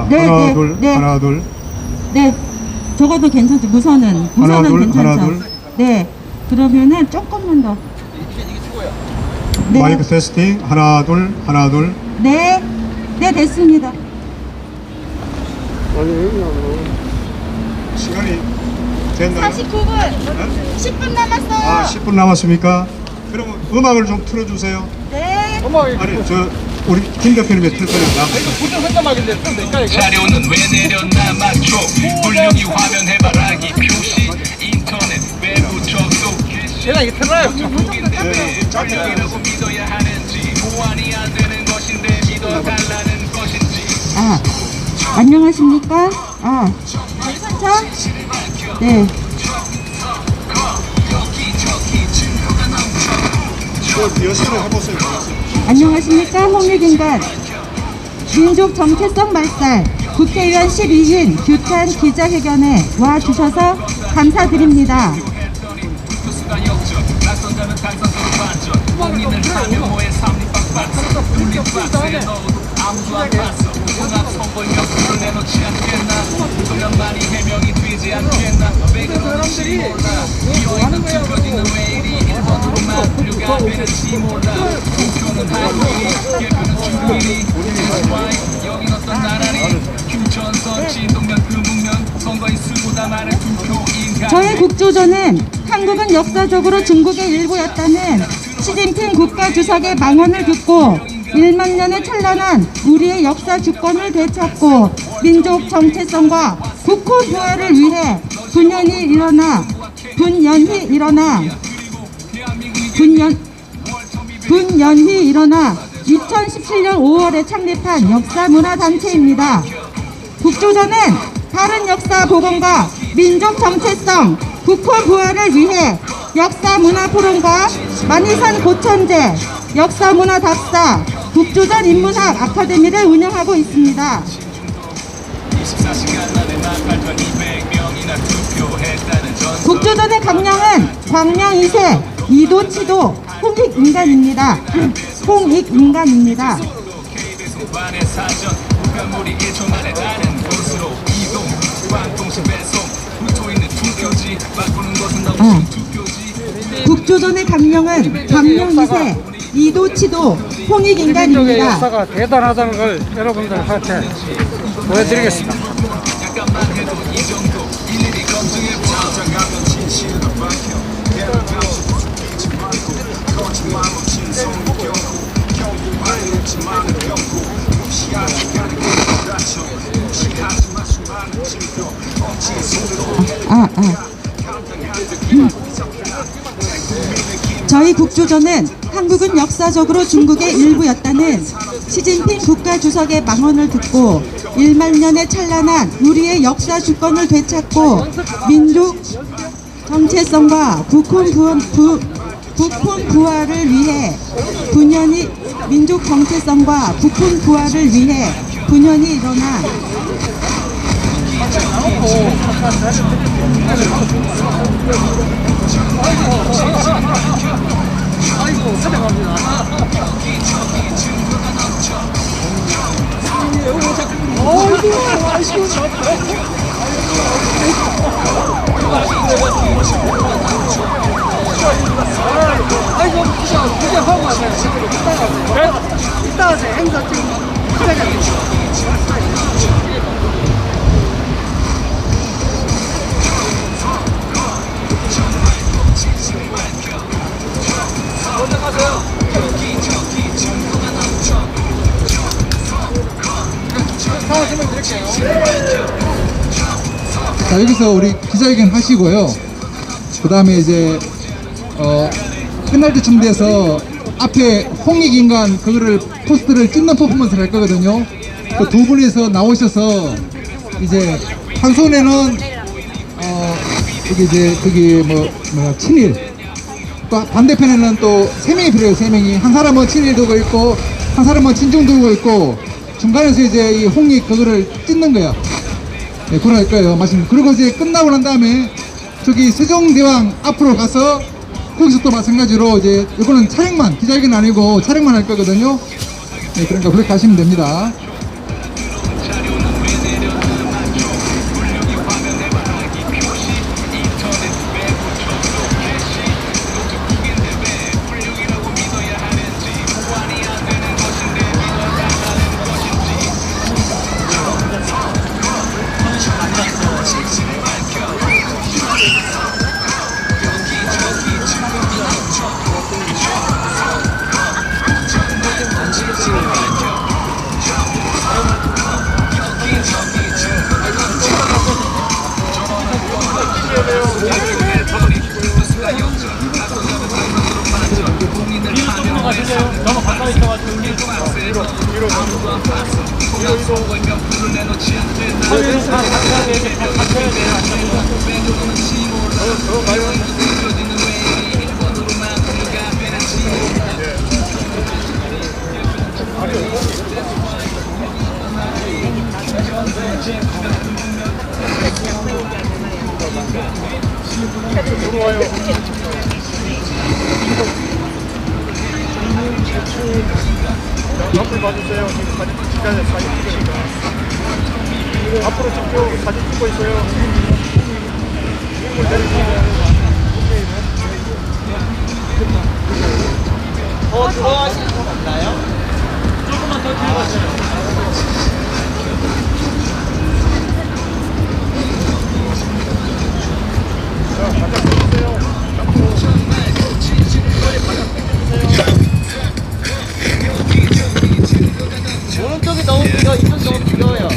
네, 하나, 네, 둘, 네. 하나, 둘. 네, 적어도 괜찮죠. 무선은 하나, 둘, 괜찮죠. 하나, 둘. 네, 그러면은 조금만 더. 네, 마이크 테스팅. 하나, 둘, 하나, 둘. 네, 네, 됐습니다. 시간이 됐나요? 49분, 10분 남았어요. 10분 남았습니까? 그러면 음악을 좀 틀어주세요. 네. 아니, 우리 김 대표님이 틀 거예요. 자료는 왜 내렸나 맞춰 훌륭히 화면 해바라기 표시 인터넷 외부 접속 제가 이게 틀어요. 자료라고 믿어야 하는지 보완이 안 되는 것인데 믿어달라는 것인지 안녕하십니까? 괜찮죠? 네. 리허설을 해보세요. 안녕하십니까? 홍익인간 민족 정체성 말살 국회의원 12인 규탄 기자회견에 와주셔서 감사드립니다. 수가 역전 낯선 자는 당선으로 반전 국민을 사명호의 삼립박박 돌림박스에 넣어도 아무도 안 봤어 연합 선거역을 내놓지 않겠나 조명만이 해명이 되지 않겠나 왜 그러는지 몰라 비어있는 투표지는 왜 이리 1번으로만 분류가 되는지 몰라 투표는 할 일이 개표는 줄 일이 That's why 여긴 어떤 나라니 김천선 진동면 금북면 선거인 수보다 많은 투표인가 저의 국조전은 한국은 역사적으로 중국의 일부였다는 시진핑 국가주석의 망언을 듣고 1만 년의 찬란한 우리의 역사 주권을 되찾고 민족 정체성과 국호 부활을 위해 분연히 일어나 2017년 5월에 창립한 역사문화단체입니다. 국조전은 바른 역사 복원과 민족 정체성, 국호 부활을 위해 역사문화 포럼과 만이산 고천제, 역사문화 답사, 국조전 인문학 아카데미를 운영하고 있습니다. 24시간 안에 18,200명이나 투표했다는 전설 국조전의 강령은 광명 2세, 이도치도 홍익인간입니다. 홍익인간입니다. KB송반의 사전 국가물이 1초 만에 다른 곳으로 이동 광통신 배송 붙어있는 투표지 바꾸는 것은 너무 투표지 국조전의 강령은 광명 2세, 이도치도 민족의 홍익인간입니다. 역사가 대단하다는 걸 여러분들한테 보여드리겠습니다. 약간만 해도 이 정도 일일이 검증해보자 가면 진실은 밝혀 거짓말로 진성이 경고 경고만이 없지만은 경고 무시하지 않은 게 다쳐 무시하지만 수많은 증거 억지 속도 저희 국조전은 한국은 역사적으로 중국의 일부였다는 시진핑 국가주석의 망언을 듣고 1만 년의 찬란한 우리의 역사 주권을 되찾고 민족 정체성과 국혼 부활을 위해 민족 정체성과 국혼 부활을 위해 분연히 일어나 이따가 행사 좀 자, 여기서 우리 기자회견 하시고요. 그 다음에 이제 끝날 때쯤 돼서 앞에 홍익인간 그거를 포스터를 찍는 퍼포먼스를 할 거거든요. 그 두 분이서 나오셔서 이제 한 손에는 여기 이제 거기 뭐야 친일, 또 반대편에는 또 세 명이 필요해요. 세 명이 한 사람은 친일 들고 있고 한 사람은 친중 들고 있고 중간에서 이제 이 홍익 그거를 찍는 거야. 네, 그걸 할 거예요. 말씀. 그리고 이제 끝나고 난 다음에 저기 세종대왕 앞으로 가서 거기서 또 마찬가지로 이제 이거는 촬영만, 기자회견 아니고 촬영만 할 거거든요. 네, 그러니까 그렇게 하시면 됩니다. 봤어 통합 선거의 명분을 내놓지 않대 나는 빼놓는지 몰라 느껴지는 왜 일본으로만 불가 되는지 앞을 봐주세요. 지금 사진 찍자니 사진 찍으니까. 앞으로 찍고 사진 찍고 있어요. 들어가시는 분 없나요? 조금만 더 뒤로 가세요. 오른쪽이 너무 비어, 이쪽이 너무 비어요.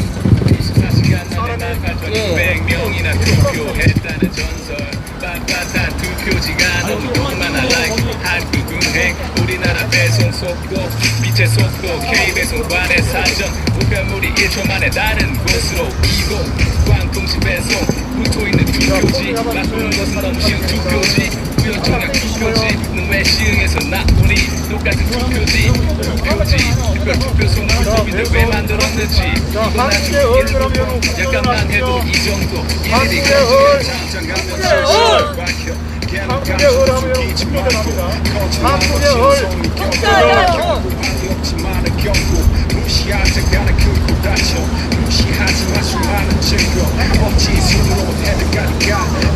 100명이나 투표했다는 전설 빳빳한 투표지가 너무 많아 like 한국은행 우리나라 배송 속도 빛의 속도 K배송관의 사전 우편물이 1초 만에 다른 곳으로 이곳 광통시 배송 붙어있는 투표지 나쁘는 것은 너무 쉬운 투표지 우연청약 투표지 눈에 시흥에서 나오니 똑같은 투표지 특별 투표소는 소비들 왜 만들었는지 이건 나중에 일러보고 약간만 해도 이 정도 일일이 한국의 얼 하면 축제합니다. 한국의 얼. 무시하지 않은 그 다쳐 무시하지 마 수많은 증거 억지 손으로 해드가니까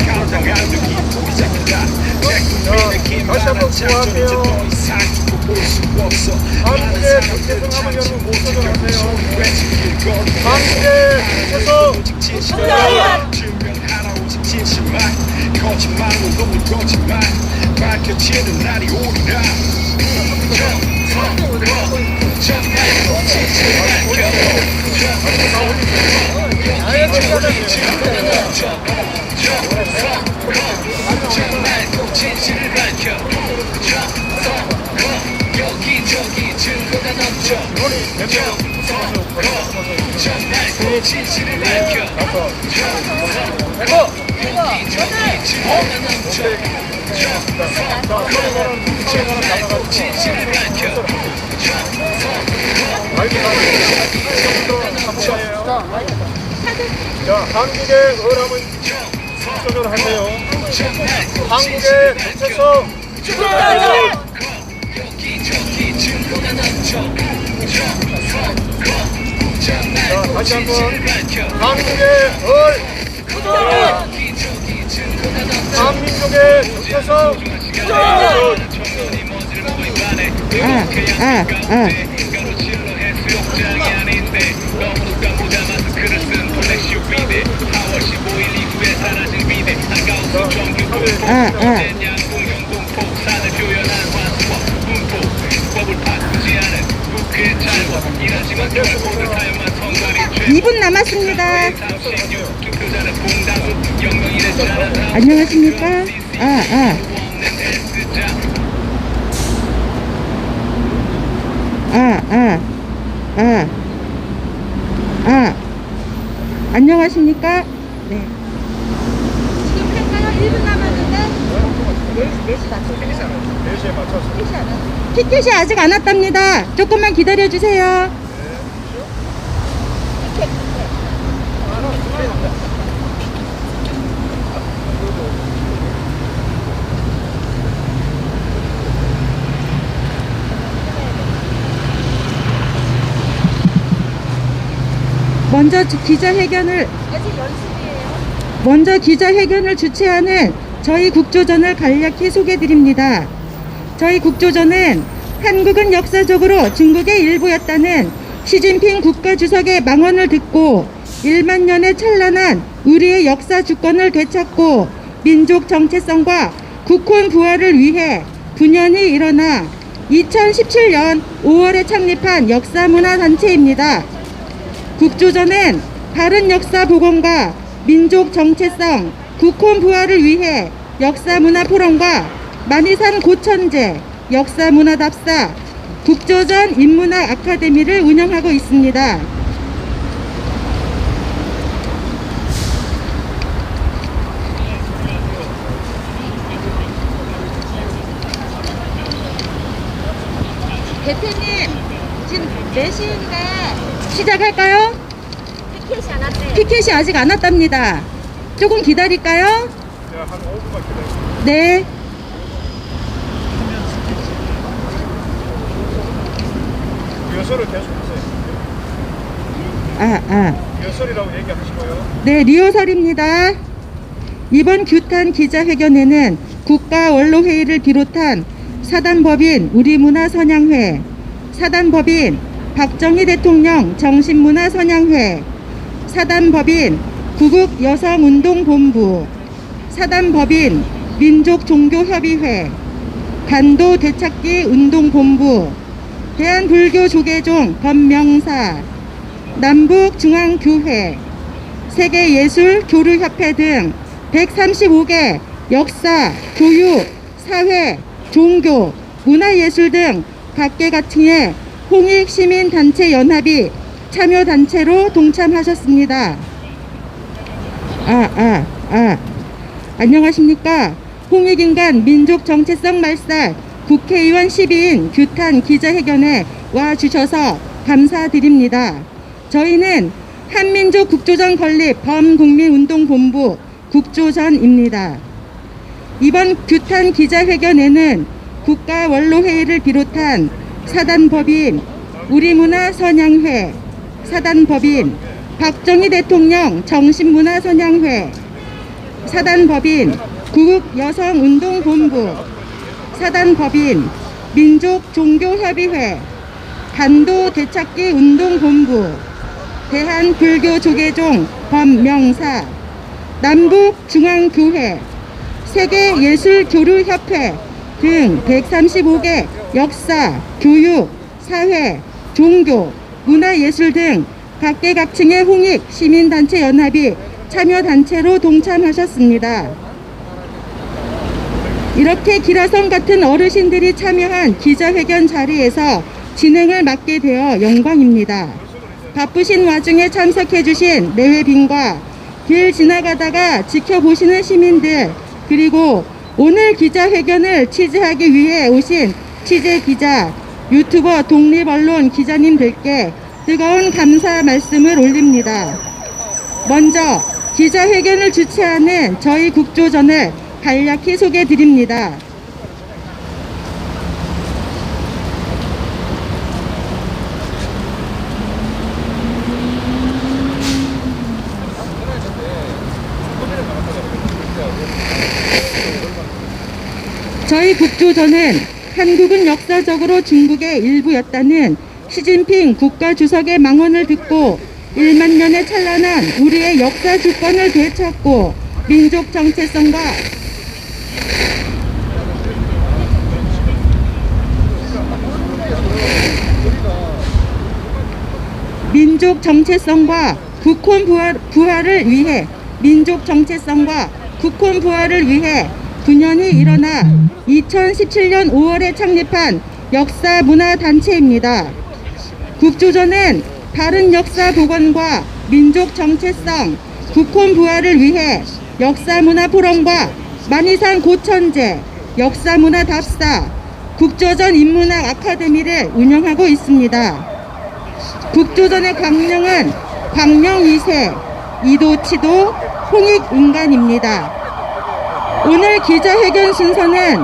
가로당한 적이 보이자마자 제 꿈이 다시 한번 구하세요. 더 이상 두고 볼 수 없어 한국의 국제성함을 여러분 못 써줘가세요. 한국의 국제성 증명하라 오직 진실만 거짓말로 너무 거짓말 밝혀지는 날이 오리라 진실을 밝혀 여기저기 증거가 넘쳐 정말 진실을 밝혀 여기저기 증거가 넘쳐 정말 진실을 밝혀 자, 한국의 얼함은 조절하세요. 한국의 정체성 여기저기 증거가 넘쳐 자, 다시 한번 진실을 밝혀 한국의 얼 여기저기 증거가 넘쳐 한민족의 정체성 가로질러 해수욕장이 아닌데 너무 까무잡아서 글을 쓴 플래시 비대 4월 15일 이후에 사라진 비대 아까운 정규 공포 양궁용동포 산을 표현한 화수와 분포 법을 바꾸지 않은 국회의 잘못 이러지만 결국은 사용한 선관위 2분 남았습니다. 36 투표자는 봉당수 영명이랬잖아 안녕하십니까? 안녕하십니까? 네. 지금 할까요? 1분 남았는데 4시 맞춰서 4시에 맞춰서 티켓이 아직 안 왔답니다. 조금만 기다려주세요. 먼저 기자회견을 주최하는 저희 국조전을 간략히 소개드립니다. 저희 국조전은 한국은 역사적으로 중국의 일부였다는 시진핑 국가주석의 망언을 듣고 1만 년의 찬란한 우리의 역사 주권을 되찾고 민족 정체성과 국혼 부활을 위해 분연히 일어나 2017년 5월에 창립한 역사문화단체입니다. 국조전은 바른 역사 복원과 민족 정체성, 국혼 부활을 위해 역사문화 포럼과 만이산 고천제, 역사문화답사, 국조전 인문학 아카데미를 운영하고 있습니다. 대표님, 지금 4시인가 시작할까요? 티켓이 안 왔대요. 티켓이 아직 안 왔답니다. 조금 기다릴까요? 한 5분만 기다려. 네. 리허설을 계속 하세요. 리허설이라고 얘기하시고요. 네, 리허설입니다. 이번 규탄 기자회견에는 국가원로회의를 비롯한 사단법인 우리문화선양회, 사단법인 박정희 대통령 정신문화선양회, 사단법인 구국여성운동본부, 사단법인 민족종교협의회, 간도되찾기 운동본부, 대한불교조계종 법명사, 남북중앙교회, 세계예술교류협회 등 135개 역사, 교육, 사회, 종교, 문화예술 등 각계각층의 홍익시민단체연합이 참여단체로 동참하셨습니다. 안녕하십니까. 홍익인간 민족정체성 말살 국회의원 12인 규탄 기자회견에 와주셔서 감사드립니다. 저희는 한민족 국조전 건립 범국민운동본부 국조전입니다. 이번 규탄 기자회견에는 국가원로회의를 비롯한 사단법인 우리문화선양회, 사단법인 박정희 대통령 정신문화선양회, 사단법인 구국여성운동본부, 사단법인 민족종교협의회, 간도되찾기 운동본부, 대한불교조계종 법명사, 남북중앙교회, 세계예술교류협회 등 135개 역사, 교육, 사회, 종교, 문화예술 등 각계각층의 홍익 시민단체 연합이 참여단체로 동참하셨습니다. 이렇게 기라성 같은 어르신들이 참여한 기자회견 자리에서 진행을 맡게 되어 영광입니다. 바쁘신 와중에 참석해주신 내외빈과 길 지나가다가 지켜보시는 시민들, 그리고 오늘 기자회견을 취재하기 위해 오신 취재기자, 유튜버 독립언론 기자님들께 뜨거운 감사 말씀을 올립니다. 먼저 기자회견을 주최하는 저희 국조전을 간략히 소개드립니다. 저희 국조전은 한국은 역사적으로 중국의 일부였다는 시진핑 국가주석의 망언을 듣고 1만 년의 찬란한 우리의 역사 주권을 되찾고 민족 정체성과 국혼 부활을 위해 국혼 부활을 위해 9년이 일어나 2017년 5월에 창립한 역사문화단체입니다. 국조전은 바른 역사 복원과 민족 정체성, 국혼 부활을 위해 역사문화 포럼과 만이산 고천제, 역사문화 답사, 국조전 인문학 아카데미를 운영하고 있습니다. 국조전의 광명은 광명 2세, 이도치도 홍익인간입니다. 오늘 기자회견 순서는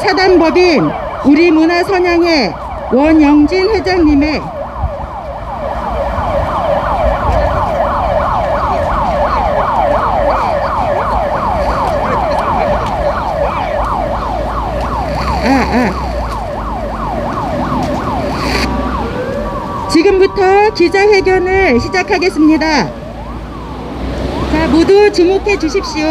사단법인 우리문화선양회 원영진 회장님의 지금부터 기자회견을 시작하겠습니다. 자, 모두 주목해 주십시오.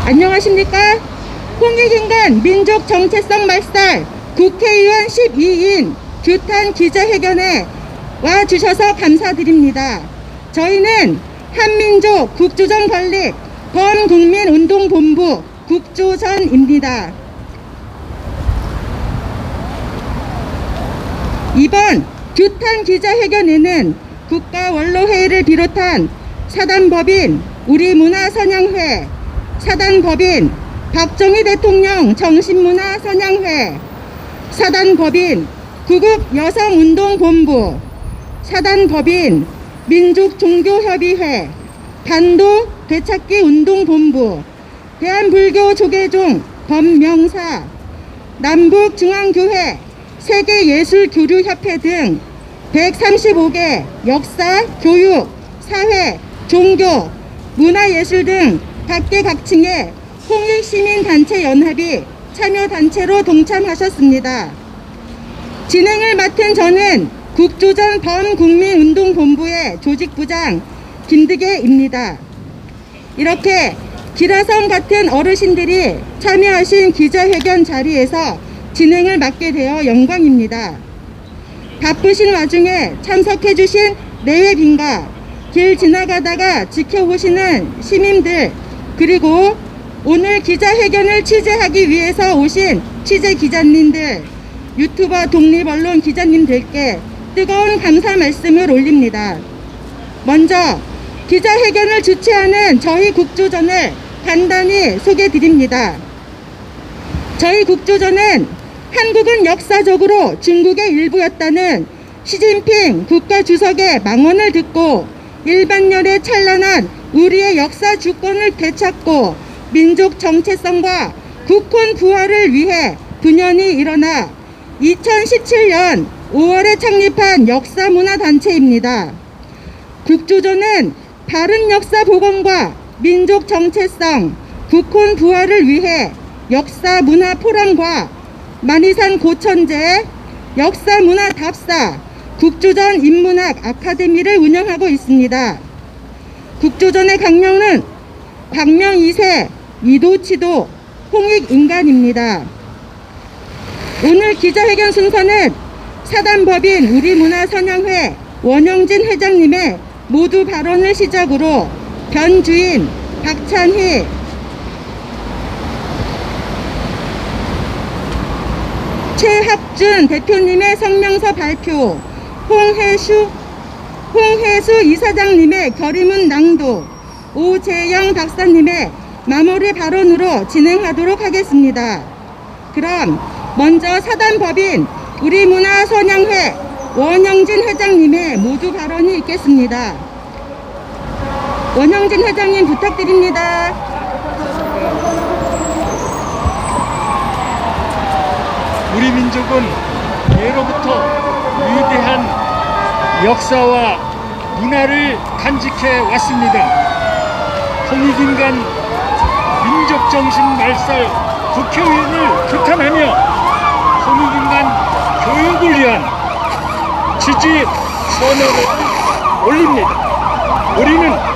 안녕하십니까? 홍익인간 민족 정체성 말살 국회의원 12인 규탄 기자회견에 와주셔서 감사드립니다. 저희는 한민족 국조전 건립 범국민운동본부 국조전입니다. 이번 규탄 기자회견에는 국가원로회의를 비롯한 사단법인 우리문화선양회, 사단법인 박정희 대통령 정신문화선양회, 사단법인 구국여성운동본부, 사단법인 민족종교협의회, 반도 되찾기운동본부, 대한불교조계종 법명사, 남북중앙교회, 세계예술교류협회 등 135개 역사, 교육, 사회, 종교, 문화예술 등 각계각층의 홍익시민단체 연합이 참여단체로 동참하셨습니다. 진행을 맡은 저는 국조전 범국민운동본부의 조직부장 김득애입니다. 이렇게 기라성 같은 어르신들이 참여하신 기자회견 자리에서 진행을 맡게 되어 영광입니다. 바쁘신 와중에 참석해주신 내외빈과 길 지나가다가 지켜보시는 시민들, 그리고 오늘 기자회견을 취재하기 위해서 오신 취재기자님들, 유튜버 독립언론 기자님들께 뜨거운 감사 말씀을 올립니다. 먼저 기자회견을 주최하는 저희 국조전을 간단히 소개드립니다. 저희 국조전은 한국은 역사적으로 중국의 일부였다는 시진핑 국가주석의 망언을 듣고 일반열의 찬란한 우리의 역사 주권을 되찾고 민족 정체성과 국혼 부활을 위해 분연히 일어나 2017년 5월에 창립한 역사문화단체입니다. 국조전은 바른 역사 복원과 민족 정체성, 국혼 부활을 위해 역사문화 포럼과 만이산 고천제, 역사문화 답사, 국조전 인문학 아카데미를 운영하고 있습니다. 국조전의 강령은 광명 2세, 이도치도, 홍익인간입니다. 오늘 기자회견 순서는 사단법인 우리문화선양회 원영진 회장님의 모두 발언을 시작으로 변주인, 박찬희, 최학준 대표님의 성명서 발표, 홍혜수 이사장님의 결의문 낭독, 오재영 박사님의 마무리 발언으로 진행하도록 하겠습니다. 그럼 먼저 사단법인 우리문화선양회 원영진 회장님의 모두 발언이 있겠습니다. 원영진 회장님 부탁드립니다. 우리 민족은 예로부터 위대한 역사와 문화를 간직해 왔습니다. 홍익인간 민족정신 말살 국회의원을 규탄하며 홍익인간 교육을 위한 지지 선언을 올립니다. 우리는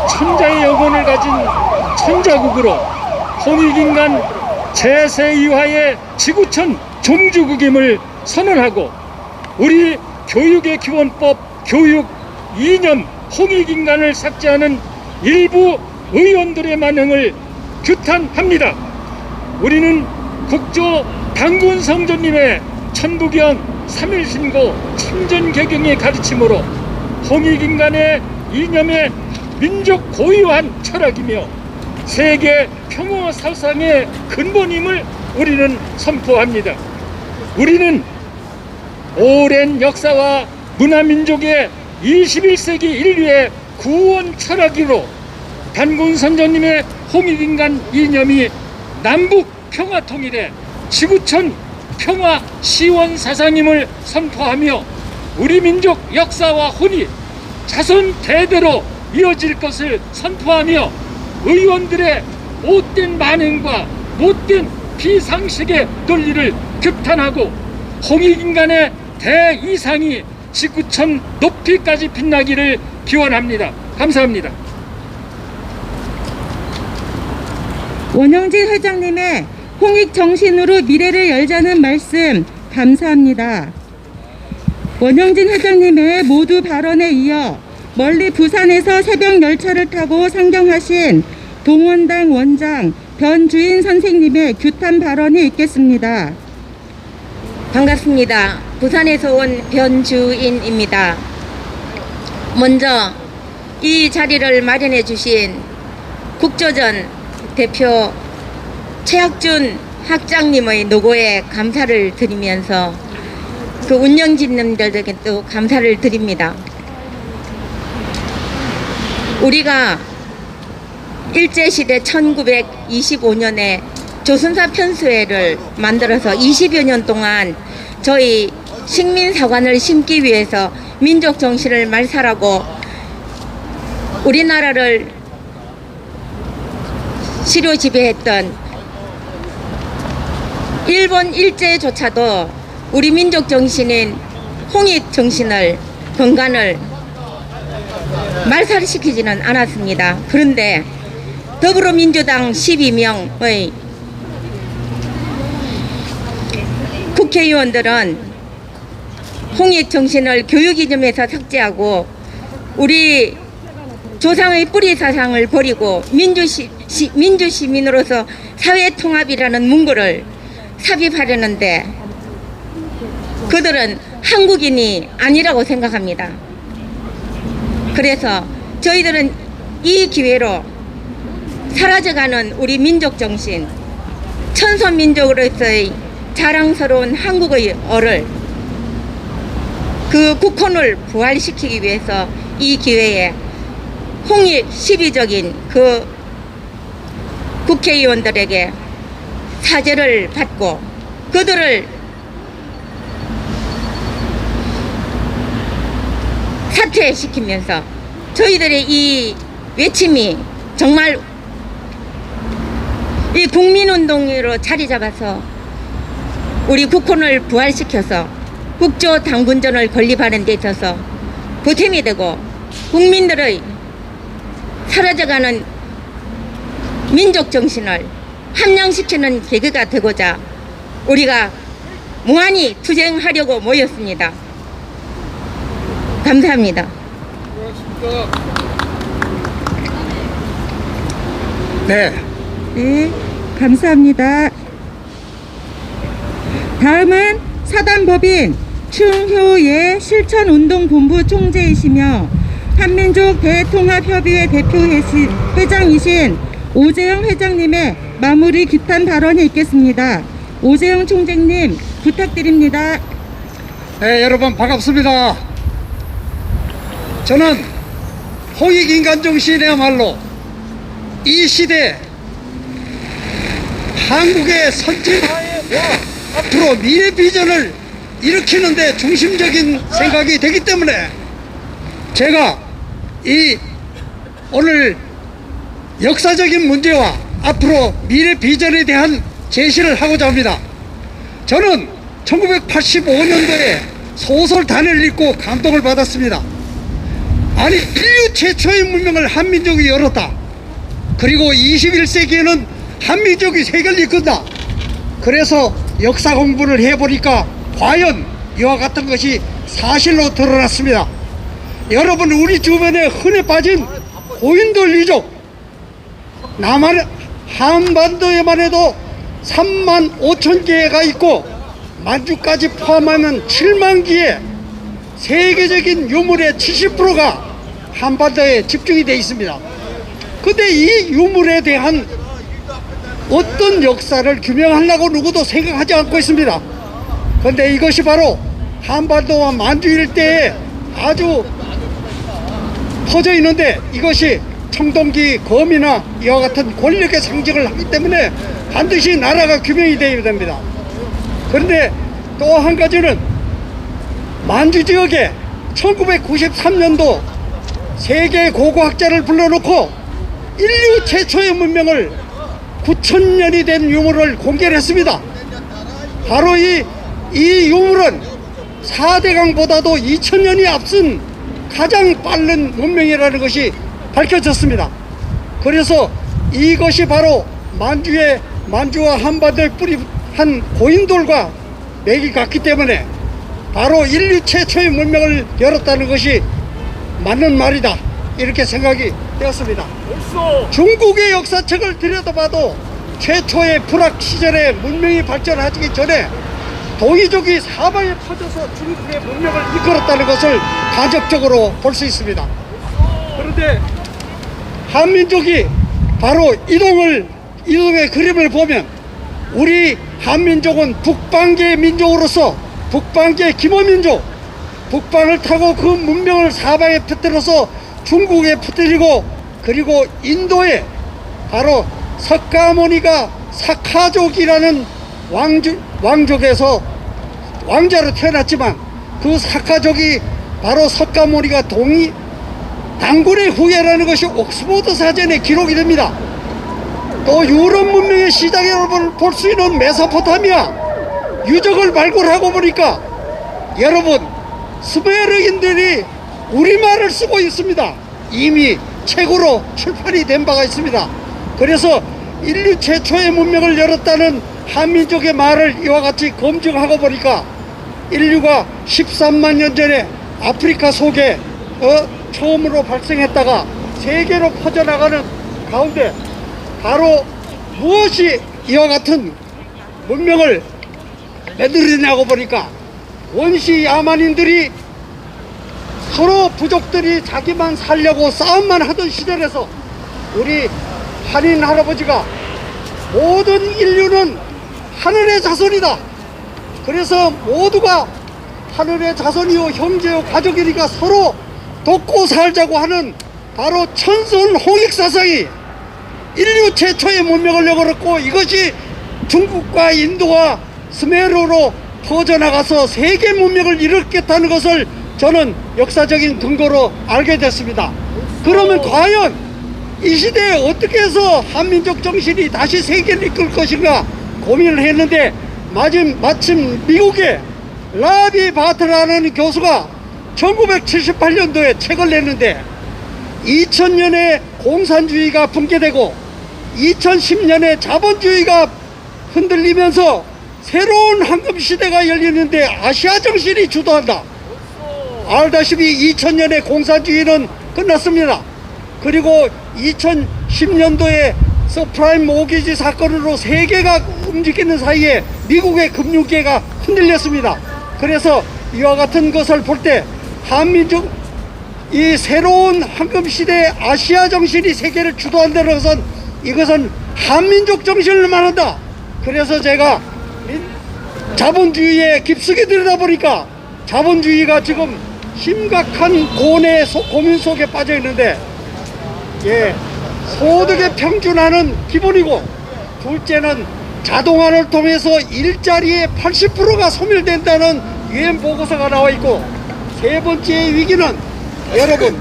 천자의 영혼을 가진 천자국으로 홍익인간 제2화의 지구촌 종주국임을 선언하고 우리 교육의 기본법 교육 이념 홍익인간을 삭제하는 일부 의원들의 만행을 규탄합니다. 우리는 국조 당군 성조님의 천부경 3일 신고 참전개경의 가르침으로 홍익인간의 이념에 민족 고유한 철학이며 세계 평화 사상의 근본임을 우리는 선포합니다. 우리는 오랜 역사와 문화민족의 21세기 인류의 구원 철학으로 단군 선조님의 홍익인간 이념이 남북 평화 통일의 지구촌 평화 시원 사상임을 선포하며 우리 민족 역사와 혼이 자손 대대로 이어질 것을 선포하며 의원들의 못된 만행과 못된 비상식의 논리를 규탄하고 홍익인간의 대이상이 지구촌 높이까지 빛나기를 기원합니다. 감사합니다. 원영진 회장님의 홍익정신으로 미래를 열자는 말씀 감사합니다. 원영진 회장님의 모두 발언에 이어 멀리 부산에서 새벽 열차를 타고 상경하신 동원당 원장 변주인 선생님의 규탄 발언이 있겠습니다. 반갑습니다. 부산에서 온 변주인입니다. 먼저 이 자리를 마련해 주신 국조전 대표 최학준 학장님의 노고에 감사를 드리면서 그 운영진님들에게 또 감사를 드립니다. 우리가 일제시대 1925년에 조선사 편수회를 만들어서 20여 년 동안 저희 식민사관을 심기 위해서 민족 정신을 말살하고 우리나라를 시료 지배했던 일본 일제조차도 우리 민족 정신인 홍익 정신을 건간을 말살시키지는 않았습니다. 그런데 더불어민주당 12명의 국회의원들은 홍익 정신을 교육이점에서 삭제하고 우리 조상의 뿌리 사상을 버리고 민주시민으로서 사회통합이라는 문구를 삽입하려는데 그들은 한국인이 아니라고 생각합니다. 그래서 저희들은 이 기회로 사라져가는 우리 민족 정신, 천손민족으로서의 자랑스러운 한국어를 그 국혼을 부활시키기 위해서 이 기회에 홍익 시비적인 그 국회의원들에게 사죄를 받고 그들을 사퇴시키면서 저희들의 이 외침이 정말 이 국민운동으로 자리 잡아서 우리 국혼을 부활시켜서 국조 당군전을 건립하는 데 있어서 보탬이 되고 국민들의 사라져가는 민족 정신을 함양시키는 계기가 되고자 우리가 무한히 투쟁하려고 모였습니다. 감사합니다. 네. 네, 감사합니다. 다음은 사단법인 충효예 실천운동본부 총재이시며 한민족 대통합협의회 대표 회장이신 오재영 회장님의 마무리 규탄 발언이 있겠습니다. 오재영 총재님 부탁드립니다. 네, 여러분 반갑습니다. 저는 홍익인간정신이야말로 이 시대 한국의 선진화와 앞으로 미래 비전을 일으키는 데 중심적인 생각이 되기 때문에 제가 이 오늘 역사적인 문제와 앞으로 미래 비전에 대한 제시를 하고자 합니다. 저는 1985년도에 소설단을 읽고 감동을 받았습니다. 아니, 인류 최초의 문명을 한민족이 열었다. 그리고 21세기에는 한민족이 세계를 이끈다. 그래서 역사 공부를 해보니까 과연 이와 같은 것이 사실로 드러났습니다. 여러분, 우리 주변에 흔해 빠진 고인돌 유족, 한반도에만 해도 3만 5천 개가 있고 만주까지 포함하면 7만 개의 세계적인 유물의 70%가 한반도에 집중이 되어 있습니다. 근데 이 유물에 대한 어떤 역사를 규명하려고 누구도 생각하지 않고 있습니다. 그런데 이것이 바로 한반도와 만주 일대에 아주 퍼져 있는데 이것이 청동기, 검이나 이와 같은 권력의 상징을 하기 때문에 반드시 나라가 규명이 되어야 됩니다. 그런데 또 한 가지는 만주 지역에 1993년도 세계 고고학자를 불러놓고 인류 최초의 문명을 9,000년이 된 유물을 공개를 했습니다. 바로 이 유물은 4대강보다도 2,000년이 앞선 가장 빠른 문명이라는 것이 밝혀졌습니다. 그래서 이것이 바로 만주와 한반도에 뿌리한 고인돌과 맥이 같기 때문에 바로 인류 최초의 문명을 열었다는 것이 맞는 말이다, 이렇게 생각이 되었습니다. 중국의 역사책을 들여다봐도 최초의 불학 시절에 문명이 발전하기 전에 동이족이 사방에 퍼져서 중국의 문명을 이끌었다는 것을 간접적으로 볼 수 있습니다. 그런데 한민족이 바로 이동의 그림을 보면 우리 한민족은 북방계의 민족으로서 북방계의 기모민족, 북방을 타고 그 문명을 사방에 퍼뜨려서 중국에 퍼뜨리고 그리고 인도에 바로 석가모니가 사카족이라는 왕족에서 왕자로 태어났지만 그 사카족이 바로 석가모니가 단군의 후예라는 것이 옥스포드 사전에 기록이 됩니다. 또 유럽 문명의 시작을 볼 수 있는 메소포타미아 유적을 발굴하고 보니까 여러분 스메르인들이 우리말을 쓰고 있습니다. 이미 책으로 출판이 된 바가 있습니다. 그래서 인류 최초의 문명을 열었다는 한민족의 말을 이와 같이 검증하고 보니까 인류가 13만 년 전에 아프리카 속에 처음으로 발생했다가 세계로 퍼져나가는 가운데 바로 무엇이 이와 같은 문명을 만들어내냐고 보니까 원시 야만인들이 서로 부족들이 자기만 살려고 싸움만 하던 시절에서 우리 한인 할아버지가 모든 인류는 하늘의 자손이다. 그래서 모두가 하늘의 자손이요 형제요 가족이니까 서로 돕고 살자고 하는 바로 천선 홍익사상이 인류 최초의 문명을 열었고 이것이 중국과 인도와 스메르로 퍼져나가서 세계 문명을 일으켰다는 것을 저는 역사적인 근거로 알게 됐습니다. 그러면 과연 이 시대에 어떻게 해서 한민족 정신이 다시 세계를 이끌 것인가 고민을 했는데 마침 미국의 라비 바트라는 교수가 1978년도에 책을 냈는데 2000년에 공산주의가 붕괴되고 2010년에 자본주의가 흔들리면서 새로운 황금시대가 열리는데 아시아 정신이 주도한다. 알다시피 2000년에 공산주의는 끝났습니다. 그리고 2010년도에 서프라임 모기지 사건으로 세계가 움직이는 사이에 미국의 금융계가 흔들렸습니다. 그래서 이와 같은 것을 볼 때 한민족 이 새로운 황금시대의 아시아 정신이 세계를 주도한다는 것은 이것은 한민족 정신을 말한다. 그래서 제가 자본주의에 깊숙이 들여다보니까 자본주의가 지금 심각한 고민 속에 빠져 있는데 소득의 평준화는 기본이고 둘째는 자동화를 통해서 일자리의 80%가 소멸된다는 유엔 보고서가 나와 있고 세 번째의 위기는 여러분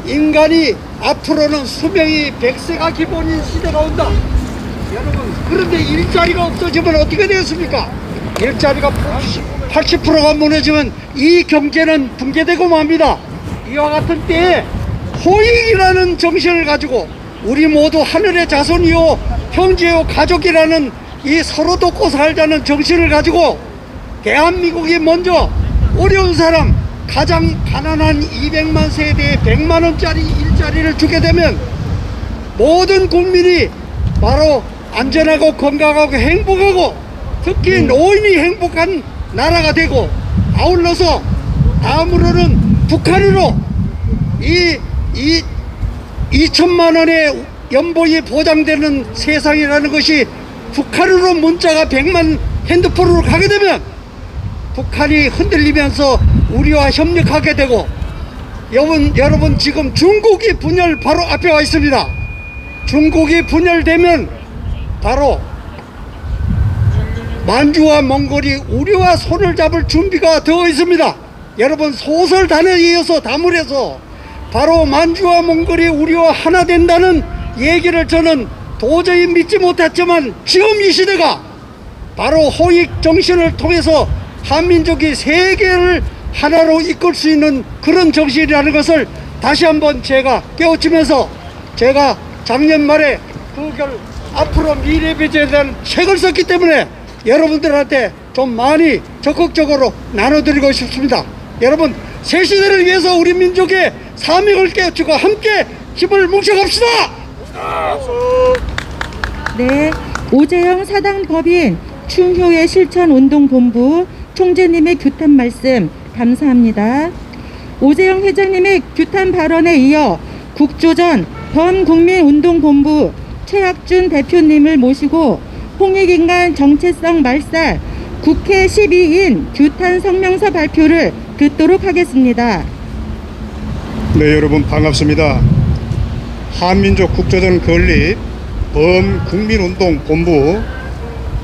인간이 앞으로는 수명이 100세가 기본인 시대가 온다. 여러분 그런데 일자리가 없어지면 어떻게 되겠습니까? 일자리가 80%가 무너지면 이 경제는 붕괴되고 맙니다. 이와 같은 때에 호익이라는 정신을 가지고 우리 모두 하늘의 자손이요 형제요 가족이라는 이 서로 돕고 살자는 정신을 가지고 대한민국이 먼저 어려운 사람 가장 가난한 200만 세대에 100만원짜리 일자리를 주게 되면 모든 국민이 바로 안전하고 건강하고 행복하고 특히 노인이 행복한 나라가 되고 아울러서 다음으로는 북한으로 이 2천만원의 연봉이 보장되는 세상이라는 것이 북한으로 문자가 100만 핸드폰으로 가게 되면 북한이 흔들리면서 우리와 협력하게 되고 여러분 지금 중국이 분열 바로 앞에 와 있습니다. 중국이 분열되면 바로 만주와 몽골이 우리와 손을 잡을 준비가 되어 있습니다. 여러분 소설단에 이어서 다물에서 바로 만주와 몽골이 우리와 하나 된다는 얘기를 저는 도저히 믿지 못했지만 지금 이 시대가 바로 호익 정신을 통해서 한민족이 세계를 하나로 이끌 수 있는 그런 정신이라는 것을 다시 한번 제가 깨우치면서 제가 작년 말에 앞으로 미래 비전에 대한 책을 썼기 때문에 여러분들한테 좀 많이 적극적으로 나눠드리고 싶습니다. 여러분 새 시대를 위해서 우리 민족의 사명을 깨우치고 함께 힘을 뭉쳐갑시다. 네, 오재영 사당법인 충효의 실천운동본부 총재님의 규탄 말씀 감사합니다. 오재영 회장님의 규탄 발언에 이어 국조전 범국민운동본부 최학준 대표님을 모시고 홍익인간 정체성 말살 국회 12인 규탄 성명서 발표를 듣도록 하겠습니다. 네, 여러분 반갑습니다. 한민족 국조전 건립 범국민운동본부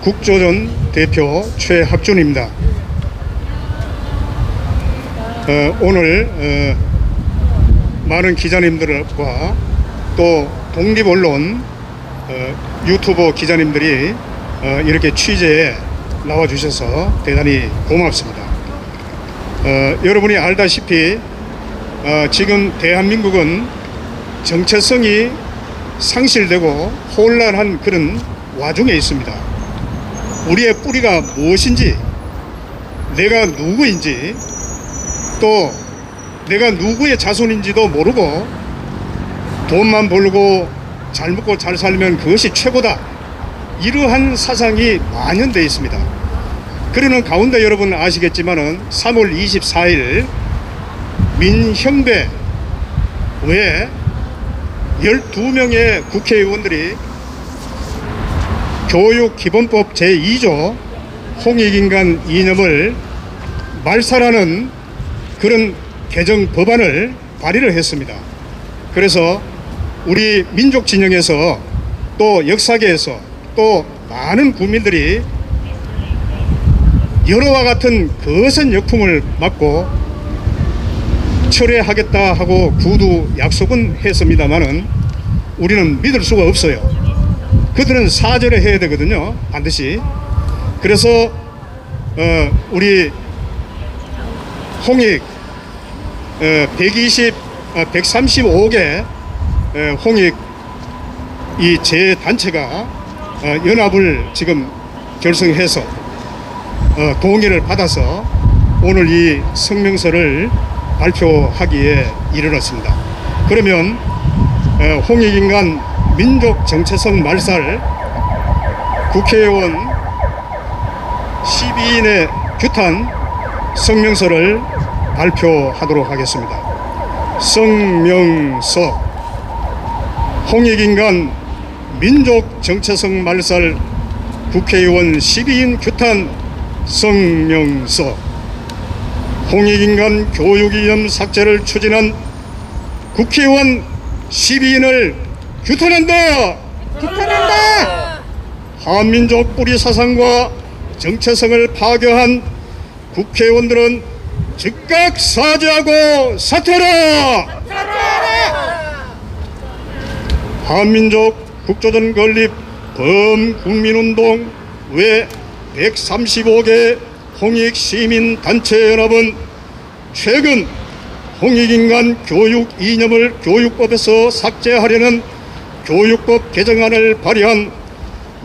국조전 대표 최학준입니다. 오늘 많은 기자님들과 또 독립언론 유튜버 기자님들이 이렇게 취재에 나와주셔서 대단히 고맙습니다. 여러분이 알다시피 지금 대한민국은 정체성이 상실되고 혼란한 그런 와중에 있습니다. 우리의 뿌리가 무엇인지, 내가 누구인지, 또 내가 누구의 자손인지도 모르고 돈만 벌고 잘 먹고 잘 살면 그것이 최고다, 이러한 사상이 만연되어 있습니다. 그러는 가운데 여러분 아시겠지만은 3월 24일 민형배 외에 12명의 국회의원들이 교육기본법 제2조 홍익인간 이념을 말살하는 그런 개정 법안을 발의를 했습니다. 그래서 우리 민족 진영에서 또 역사계에서 또 많은 국민들이 여러와 같은 거센 역풍을 맞고 철회하겠다 하고 구두 약속은 했습니다만은 우리는 믿을 수가 없어요. 그들은 사죄를 해야 되거든요, 반드시. 그래서 우리 홍익 135개 홍익 이 제 단체가 연합을 지금 결성해서 동의를 받아서 오늘 이 성명서를 발표하기에 이르렀습니다. 그러면 홍익인간 민족 정체성 말살 국회의원 12인의 규탄 성명서를 발표하도록 하겠습니다. 성명서. 홍익인간 민족 정체성 말살 국회의원 12인 규탄 성명서. 홍익인간 교육이념 삭제를 추진한 국회의원 12인을 규탄한다. 규탄한다. 한민족 뿌리 사상과 정체성을 파괴한 국회의원들은 즉각 사죄하고 사퇴하라. 한민족 국조전 건립 범국민운동 외 135개 홍익 시민단체연합은 최근 홍익인간 교육 이념을 교육법에서 삭제하려는 교육법 개정안을 발의한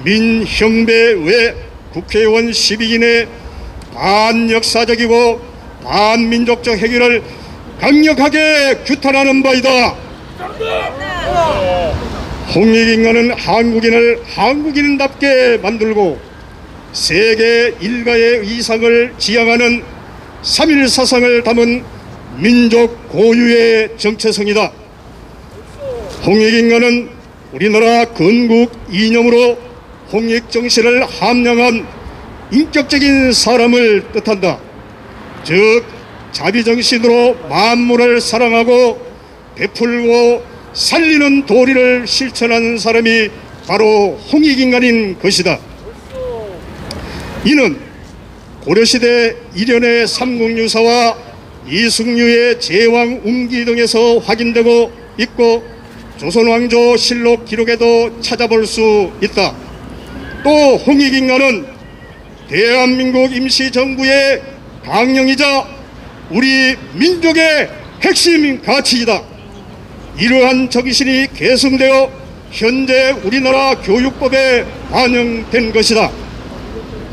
민형배 외 국회의원 12인의 반역사적이고 반민족적 행위를 강력하게 규탄하는 바이다. 홍익인간은 한국인을 한국인답게 만들고 세계 일가의 이상을 지향하는 3.1 사상을 담은 민족 고유의 정체성이다. 홍익인간은 우리나라 건국 이념으로 홍익 정신을 함양한 인격적인 사람을 뜻한다. 즉 자비정신으로 만물을 사랑하고 베풀고 살리는 도리를 실천하는 사람이 바로 홍익인간인 것이다. 이는 고려시대 일련의 삼국유사와 이승류의 제왕 운기 등에서 확인되고 있고 조선왕조 실록 기록에도 찾아볼 수 있다. 또 홍익인간은 대한민국 임시정부의 강령이자 우리 민족의 핵심 가치이다. 이러한 정신이 계승되어 현재 우리나라 교육법에 반영된 것이다.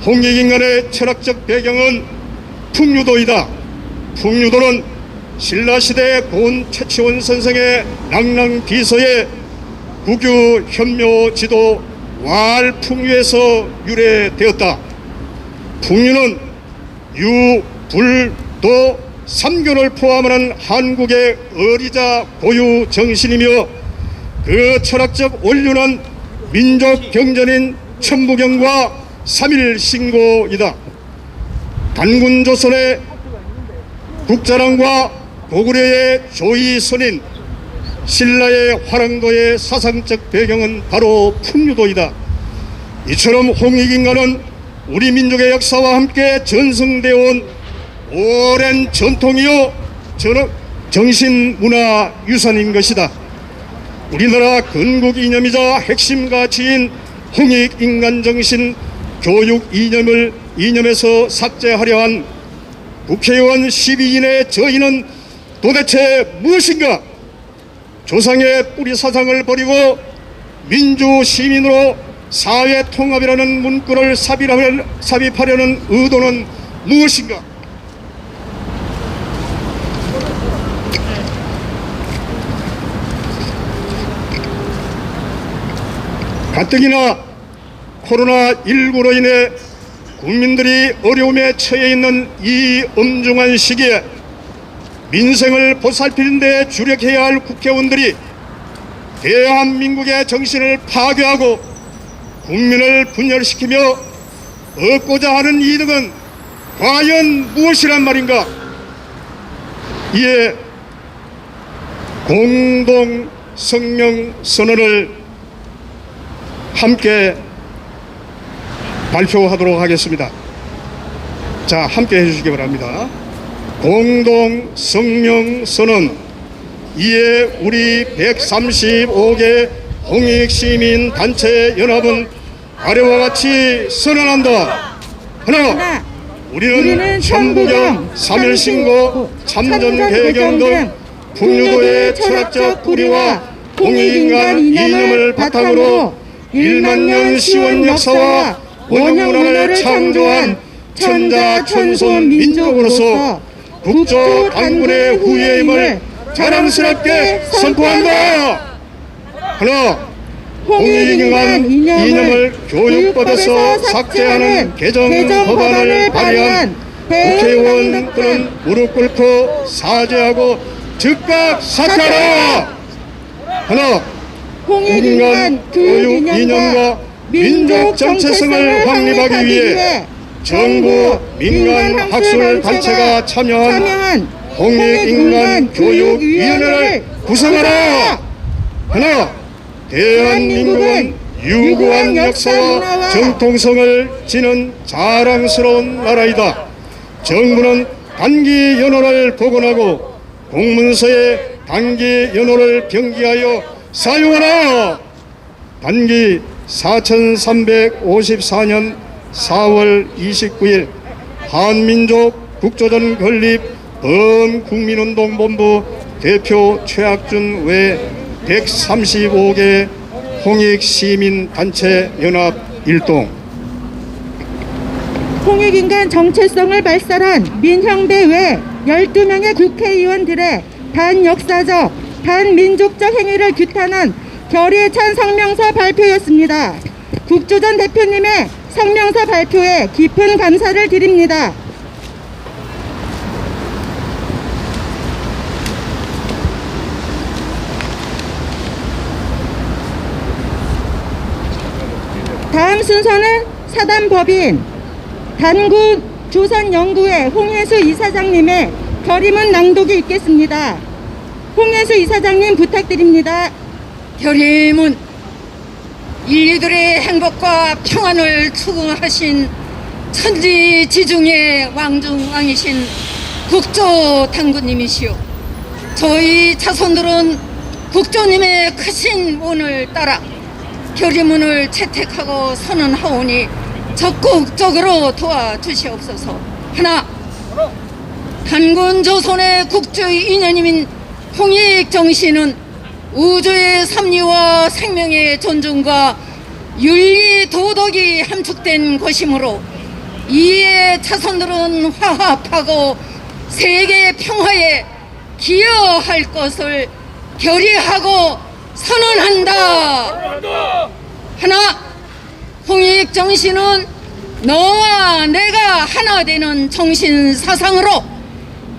홍익인간의 철학적 배경은 풍류도이다. 풍류도는 신라시대 고은 최치원 선생의 낭랑비서에 국유 현묘 지도 왈풍유에서 유래되었다. 풍유는 유, 불, 도, 삼교를 포함하는 한국의 어리자 고유 정신이며 그 철학적 원료는 민족 경전인 천부경과 삼일신고이다. 단군조선의 국자랑과 고구려의 조이선인 신라의 화랑도의 사상적 배경은 바로 풍류도이다. 이처럼 홍익인가는 우리 민족의 역사와 함께 전승되어 온 오랜 전통이요 정신문화유산인 것이다. 우리나라 건국 이념이자 핵심 가치인 홍익인간정신 교육 이념에서 삭제하려 한 국회의원 12인의 저희는 도대체 무엇인가? 조상의 뿌리 사상을 버리고 민주시민으로 사회통합이라는 문구를 삽입하려는 의도는 무엇인가? 가뜩이나 코로나19로 인해 국민들이 어려움에 처해 있는 이 엄중한 시기에 민생을 보살피는 데 주력해야 할 국회의원들이 대한민국의 정신을 파괴하고 국민을 분열시키며 얻고자 하는 이득은 과연 무엇이란 말인가? 이에 공동 성명선언을 함께 발표하도록 하겠습니다. 자, 함께 해주시기 바랍니다. 공동 성명선언. 이에 우리 135개 홍익시민단체 연합은 아래와 같이 선언한다. 하나, 우리는 천부경, 삼일신고, 참전개경 등 풍류도의 철학적 뿌리와 홍익인간 이념을 바탕으로 1만 년 시원 역사와 원형문화를 창조한 천자천손 민족으로서 국조 단군의 후예임을 자랑스럽게 선포한다. 하나, 홍익인간 이념을 교육법에서 삭제하는 개정 법안을 발의한 국회의원들은 무릎 꿇고 사죄하고 즉각 사퇴하라. 하나, 홍익인간 교육 이념과 민족 정체성을 확립하기 위해 정부 민간 학술 단체가 참여한 홍익인간 교육위원회를 구성하라. 하나, 대한민국은 유구한 역사와 정통성을 지닌 자랑스러운 나라이다. 정부는 단기 연호를 복원하고 공문서에 단기 연호를 병기하여 사용하라. 단기 4354년 4월 29일 한민족 국조전 건립 범국민운동본부 대표 최학준 외 135개 홍익시민단체 연합 일동. 홍익인간 정체성을 발설한 민형배 외 12명의 국회의원들의 반역사적, 반민족적 행위를 규탄한 결의에 찬 성명서 발표였습니다. 국조전 대표님의 성명서 발표에 깊은 감사를 드립니다. 다음 순서는 사단법인 단군 조선연구회 홍예수 이사장님의 결의문 낭독이 있겠습니다. 홍예수 이사장님 부탁드립니다. 결의문. 인류들의 행복과 평안을 추구하신 천지지중의 왕중왕이신 국조 당군님이시오. 저희 자손들은 국조님의 크신 원을 따라 결의문을 채택하고 선언하오니 적극적으로 도와주시옵소서. 하나, 단군 조선의 국조의 인연임인 홍익정신은 우주의 섭리와 생명의 존중과 윤리 도덕이 함축된 것이므로 이에 자손들은 화합하고 세계 평화에 기여할 것을 결의하고 선언한다. 하나, 홍익 정신은 너와 내가 하나 되는 정신 사상으로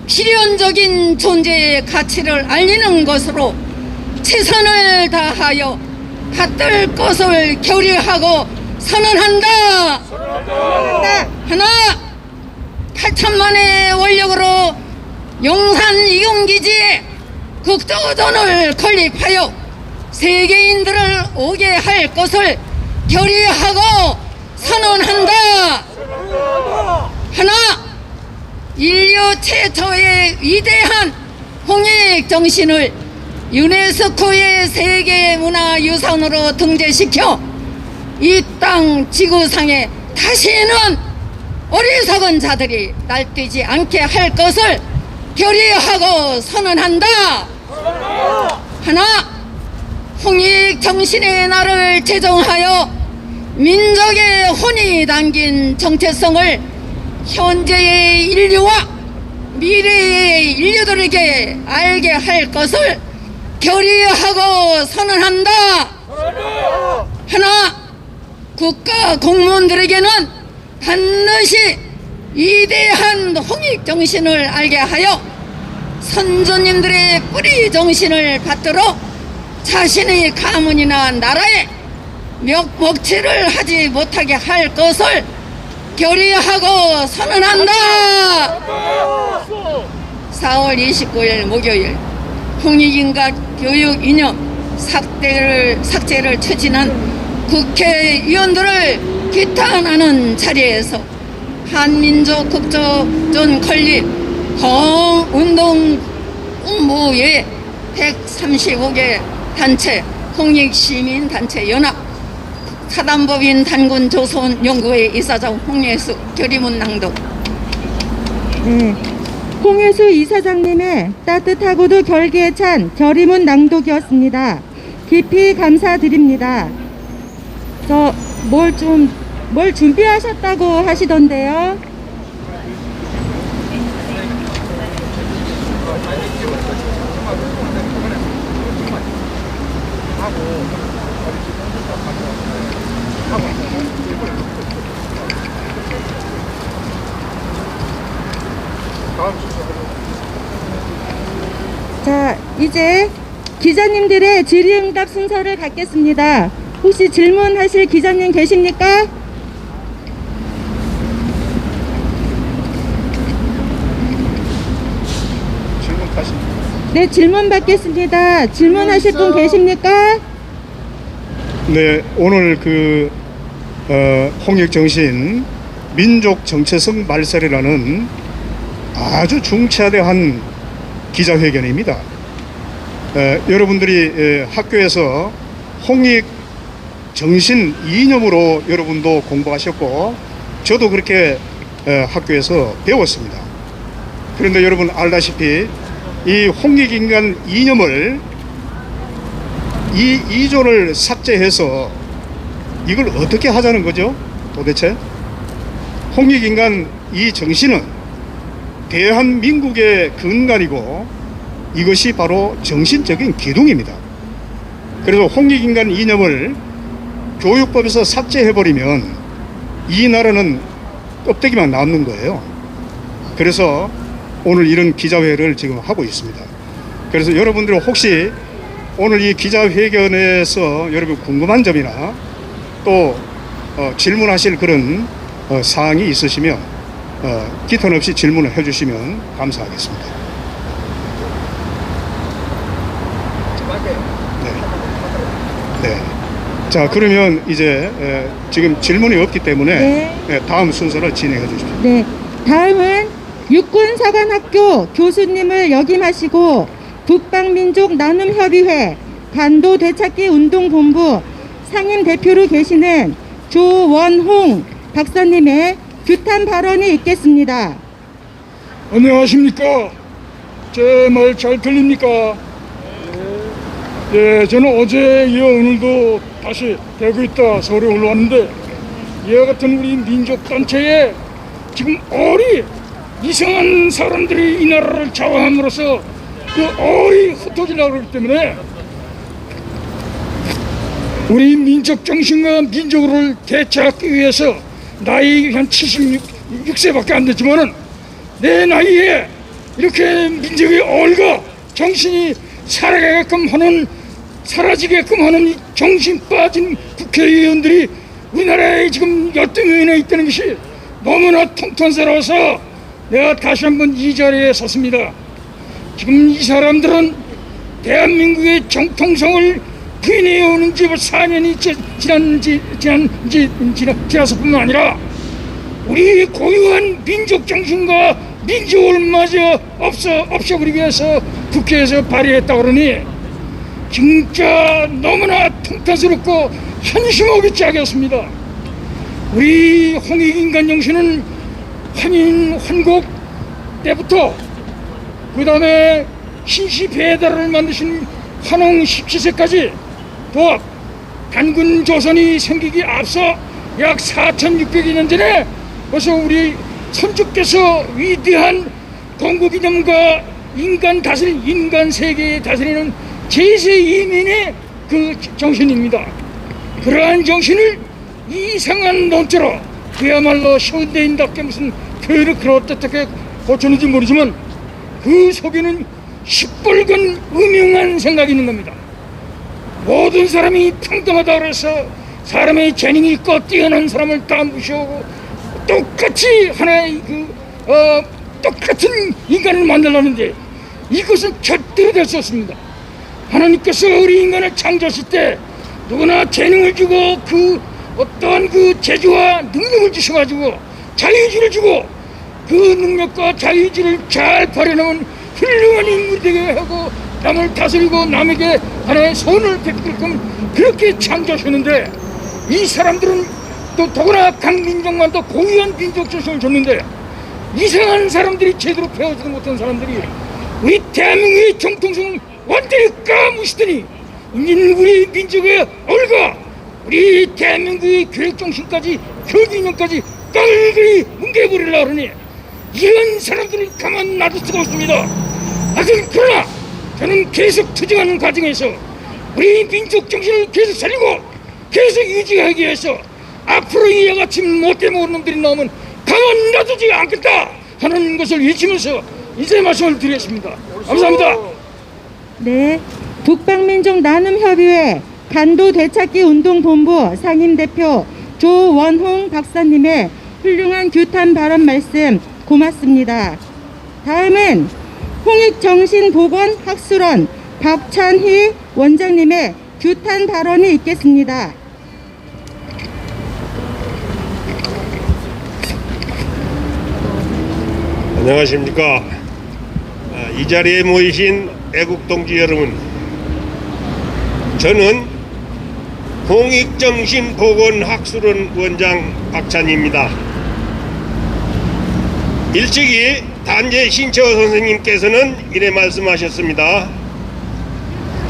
필연적인 존재의 가치를 알리는 것으로 최선을 다하여 받들 것을 결의하고 선언한다. 하나, 8천만의 원력으로 용산 이용기지에 국도전을 건립하여 세계인들을 오게 할 것을 결의하고 선언한다. 하나, 인류 최초의 위대한 홍익 정신을 유네스코의 세계문화유산으로 등재시켜 이 땅 지구상에 다시는 어리석은 자들이 날뛰지 않게 할 것을 결의하고 선언한다. 하나, 홍익 정신의 날을 제정하여 민족의 혼이 담긴 정체성을 현재의 인류와 미래의 인류들에게 알게 할 것을 결의하고 선언한다. 하나, 국가 공무원들에게는 반드시 위대한 홍익 정신을 알게 하여 선조님들의 뿌리 정신을 받들어 자신의 가문이나 나라에 먹칠을 하지 못하게 할 것을 결의하고 선언한다. 4월 29일 목요일 홍익인간 교육 이념 삭제를 추진한 국회의원들을 규탄하는 자리에서 한민족 국조전 건립 홍운동본부의 135개 단체 홍익시민단체 연합 사단법인 단군조선연구회 이사장 홍예수 결의문 낭독. 네, 홍예수 이사장님의 따뜻하고도 결기에 찬 결의문 낭독이었습니다. 깊이 감사드립니다. 뭘 준비하셨다고 하시던데요. 자, 이제 기자님들의 질의응답 순서를 갖겠습니다. 혹시 질문하실 기자님 계십니까? 네, 질문 받겠습니다. 질문하실 분 계십니까? 네, 오늘 홍익 정신 민족 정체성 말살이라는 아주 중차대한 기자회견입니다. 여러분들이 학교에서 홍익 정신 이념으로 여러분도 공부하셨고 저도 그렇게 학교에서 배웠습니다. 그런데 여러분 알다시피 이 홍익인간 이념을 이 2조를 삭제해서 이걸 어떻게 하자는 거죠? 도대체 홍익인간 이 정신은 대한민국의 근간이고 이것이 바로 정신적인 기둥입니다. 그래서 홍익인간 이념을 교육법에서 삭제해버리면 이 나라는 껍데기만 남는 거예요. 그래서 오늘 이런 기자회를 지금 하고 있습니다. 그래서 여러분들 혹시 오늘 이 기자회견에서 여러분 궁금한 점이나 또 질문하실 그런 사항이 있으시면 기탄 없이 질문을 해주시면 감사하겠습니다. 네. 자, 그러면 이제 지금 질문이 없기 때문에 다음 순서를 진행해 주십시오. 네, 다음은 육군사관학교 교수님을 역임하시고 북방민족 나눔협의회 간도 되찾기 운동본부 상임대표로 계시는 조원홍 박사님의 규탄 발언이 있겠습니다. 안녕하십니까? 제 말 잘 들립니까? 예, 저는 어제 이어 오늘도 다시 되고 있다 서울에 올라왔는데 이와 같은 우리 민족단체에 지금 이상한 사람들이 이 나라를 좌우함으로써 그 흩어지려고 그러기 때문에 우리 민족 정신과 민족을 되찾기 위해서 나이 한 76세밖에 안 됐지만은 내 나이에 이렇게 민족의 얼과 정신이 사라지게끔 하는 이 정신 빠진 국회의원들이 우리나라에 지금 12명이나 있다는 것이 너무나 통탄스러워서 내가 다시 한번 이 자리에 섰습니다. 지금 이 사람들은 대한민국의 정통성을 부인해오는 지 4년이 지나서뿐만 아니라 우리 고유한 민족 정신과 민족을 마저 없애버리기 위해서 국회에서 발의했다 그러니 진짜 너무나 통탄스럽고 한심하게 짜겼습니다. 우리 홍익인간 정신은 한인 환국 때부터 그 다음에 신시 배달을 만드신 한홍 17세까지 또 단군 조선이 생기기 앞서 약 4600년 전에 벌써 우리 선조께서 위대한 건국이념과 인간 세계에 다스리는 제세 이민의 그 정신입니다. 그러한 정신을 이상한 논조로 그야말로 현대인답게 무슨 표현을 그렇게 고쳤는지 모르지만 그 속에는 시뻘건 음흉한 생각이 있는 겁니다. 모든 사람이 평등하다 그래서 사람의 재능이 있고 뛰어난 사람을 다 무시하고 똑같이 하나의 똑같은 인간을 만들려는데 이것은 절대로 될 수 없습니다. 하나님께서 우리 인간을 창조하실 때 누구나 재능을 주고 그 어떠한 그 재주와 능력을 주셔가지고 자유의지를 주고 그 능력과 자유의지를 잘 발휘하면 훌륭한 인물이 되게 하고 남을 다스리고 남에게 하나의 선을 베풀게끔 그렇게 창조하셨는데 이 사람들은 또 더구나 강민족만 또 고유한 민족 정신을 줬는데 이상한 사람들이 제대로 배우지도 못한 사람들이 우리 대한민국의 정통성을 완전히 까무시더니 우리 민족의 얼과 우리 대한민국의 교육정신까지 교육이념까지 깡그리 뭉개버리려고 하니 이런 사람들을 가만 놔둘 수가 없습니다. 그러나 저는 계속 투쟁하는 과정에서 우리 민족 정신을 계속 살리고 계속 유지하기 위해서 앞으로 이와 같이 못돼 먹은 놈들이 나오면 가만 놔두지 않겠다 하는 것을 외치면서 이제 말씀을 드리겠습니다. 감사합니다. 네, 북방민족 나눔협의회 간도 되찾기 운동본부 상임대표 조원홍 박사님의 훌륭한 규탄 발언 말씀 고맙습니다. 다음은 홍익정신보건학술원 박찬희 원장님의 규탄 발언이 있겠습니다. 안녕하십니까. 이 자리에 모이신 애국동지 여러분, 저는 홍익정신보건학술원 원장 박찬희입니다. 일찍이 단재 신채호 선생님께서는 이래 말씀하셨습니다.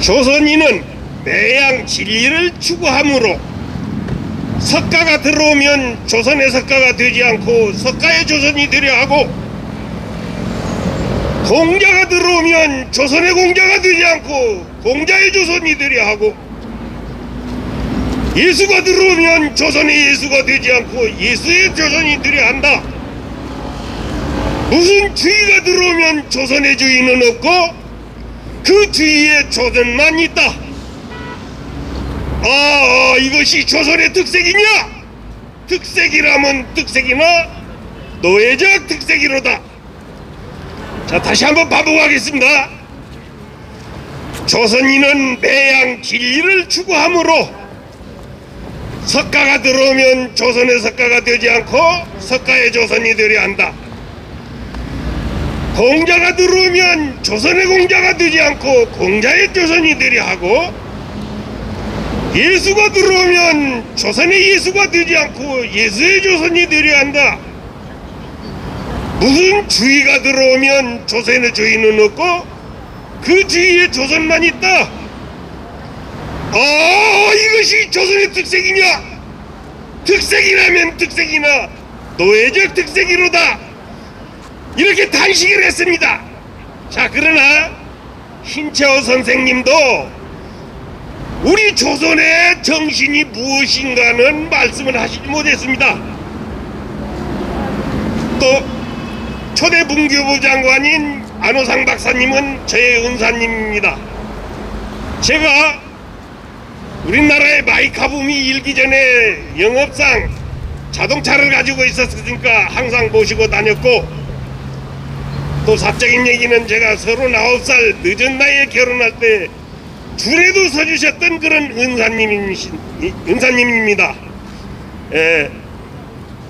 조선인은 매양 진리를 추구함으로 석가가 들어오면 조선의 석가가 되지 않고 석가의 조선이 되려 하고, 공자가 들어오면 조선의 공자가 되지 않고 공자의 조선이 되려 하고, 예수가 들어오면 조선의 예수가 되지 않고 예수의 조선이 되려 한다. 무슨 주의가 들어오면 조선의 주의는 없고 그 주위에 조선만 있다. 이것이 조선의 특색이냐? 특색이라면 특색이나 노예적 특색이로다. 자, 다시 한번 반복하겠습니다. 조선인은 매양 진리를 추구함으로 석가가 들어오면 조선의 석가가 되지 않고 석가의 조선이 되려 한다. 공자가 들어오면 조선의 공자가 되지 않고 공자의 조선이 되려 하고, 예수가 들어오면 조선의 예수가 되지 않고 예수의 조선이 되려 한다. 무슨 주의가 들어오면 조선의 주의는 없고 그 주위에 조선만 있다. 이것이 조선의 특색이냐? 특색이라면 특색이나 노예적 특색이로다. 이렇게 단식을 했습니다. 자, 그러나 신채호 선생님도 우리 조선의 정신이 무엇인가는 말씀을 하시지 못했습니다. 또 초대 문교부 장관인 안호상 박사님은 저의 은사님입니다. 제가 우리나라의 마이카 붐이 일기 전에 영업상 자동차를 가지고 있었으니까 항상 모시고 다녔고, 또 사적인 얘기는 제가 39살 늦은 나이에 결혼할 때 줄에도 서주셨던 그런 은사님입니다.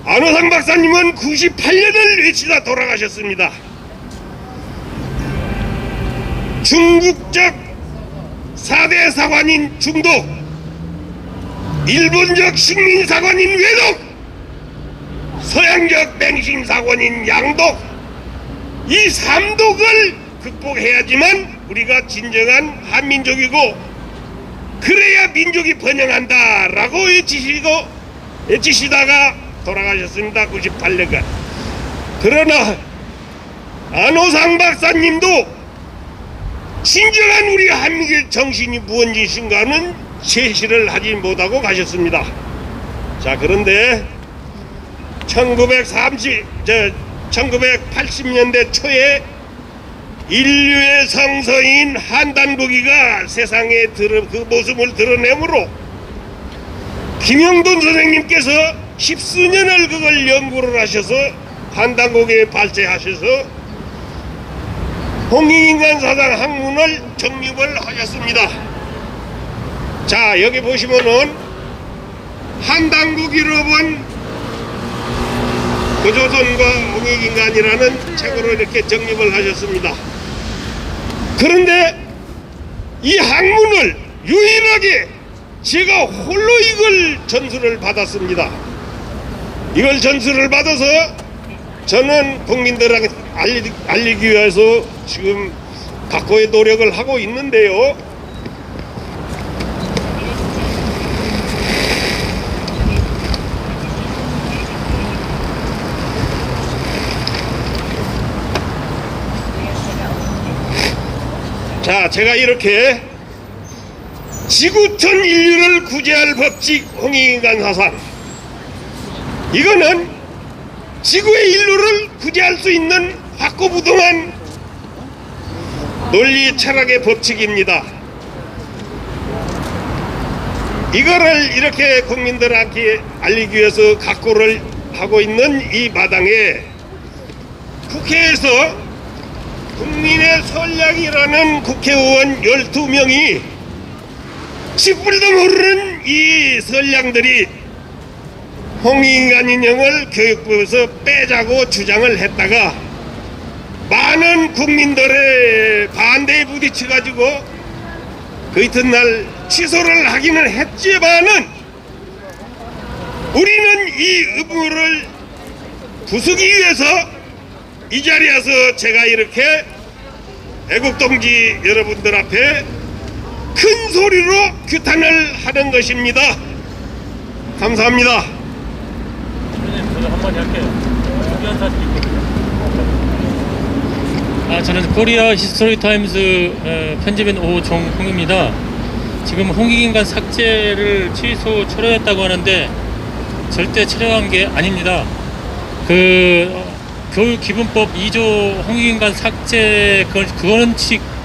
안호상 박사님은 98년을 외치다 돌아가셨습니다. 중국적 4대 사관인 중독, 일본적 식민사관인 외독, 서양적 맹신사관인 양독, 이 3독을 극복해야지만 우리가 진정한 한민족이고 그래야 민족이 번영한다 라고 외치시다가 돌아가셨습니다. 98년간. 그러나 안호상 박사님도 진정한 우리 한민족의 정신이 무엇인가는 제시를 하지 못하고 가셨습니다. 자, 그런데 1980년대 초에 인류의 성서인 한단국이가 세상에 그 모습을 드러내므로 김영돈 선생님께서 10수년을 그걸 연구를 하셔서 한단국에 발제하셔서 홍익인간 사상 학문을 정립을 하셨습니다. 자, 여기 보시면은 한단국 잃어본 고조선과 홍익인간이라는 책으로 이렇게 정립을 하셨습니다. 그런데 이 학문을 유일하게 제가 홀로 이걸 전수를 받았습니다. 이걸 전수를 받아서 저는 국민들에게 알리기 위해서 지금 각고의 노력을 하고 있는데요. 자, 제가 이렇게 지구촌 인류를 구제할 법칙 홍익인간 사상, 이거는 지구의 인류를 구제할 수 있는 확고부동한 논리 철학의 법칙입니다. 이거를 이렇게 국민들한테 알리기 위해서 각고를 하고 있는 이 마당에 국회에서 국민의 선량이라는 국회의원 12명이 쥐뿔도 모르는 이 선량들이 홍익인간 인형을 교육부에서 빼자고 주장을 했다가 많은 국민들의 반대에 부딪혀가지고 그 이튿날 취소를 하기는 했지만은 우리는 이 의무를 부수기 위해서 이 자리에서 제가 이렇게 애국동지 여러분들 앞에 큰 소리로 규탄을 하는 것입니다. 감사합니다. 한마디 할게요. 중요한 사실이 있거든요. 저는 코리아 히스토리 타임즈 편집인 오종홍입니다. 지금 홍익인간 삭제를 취소 철회했다고 하는데 절대 철회한 게 아닙니다. 교육기본법 2조 홍익인간 삭제 그거는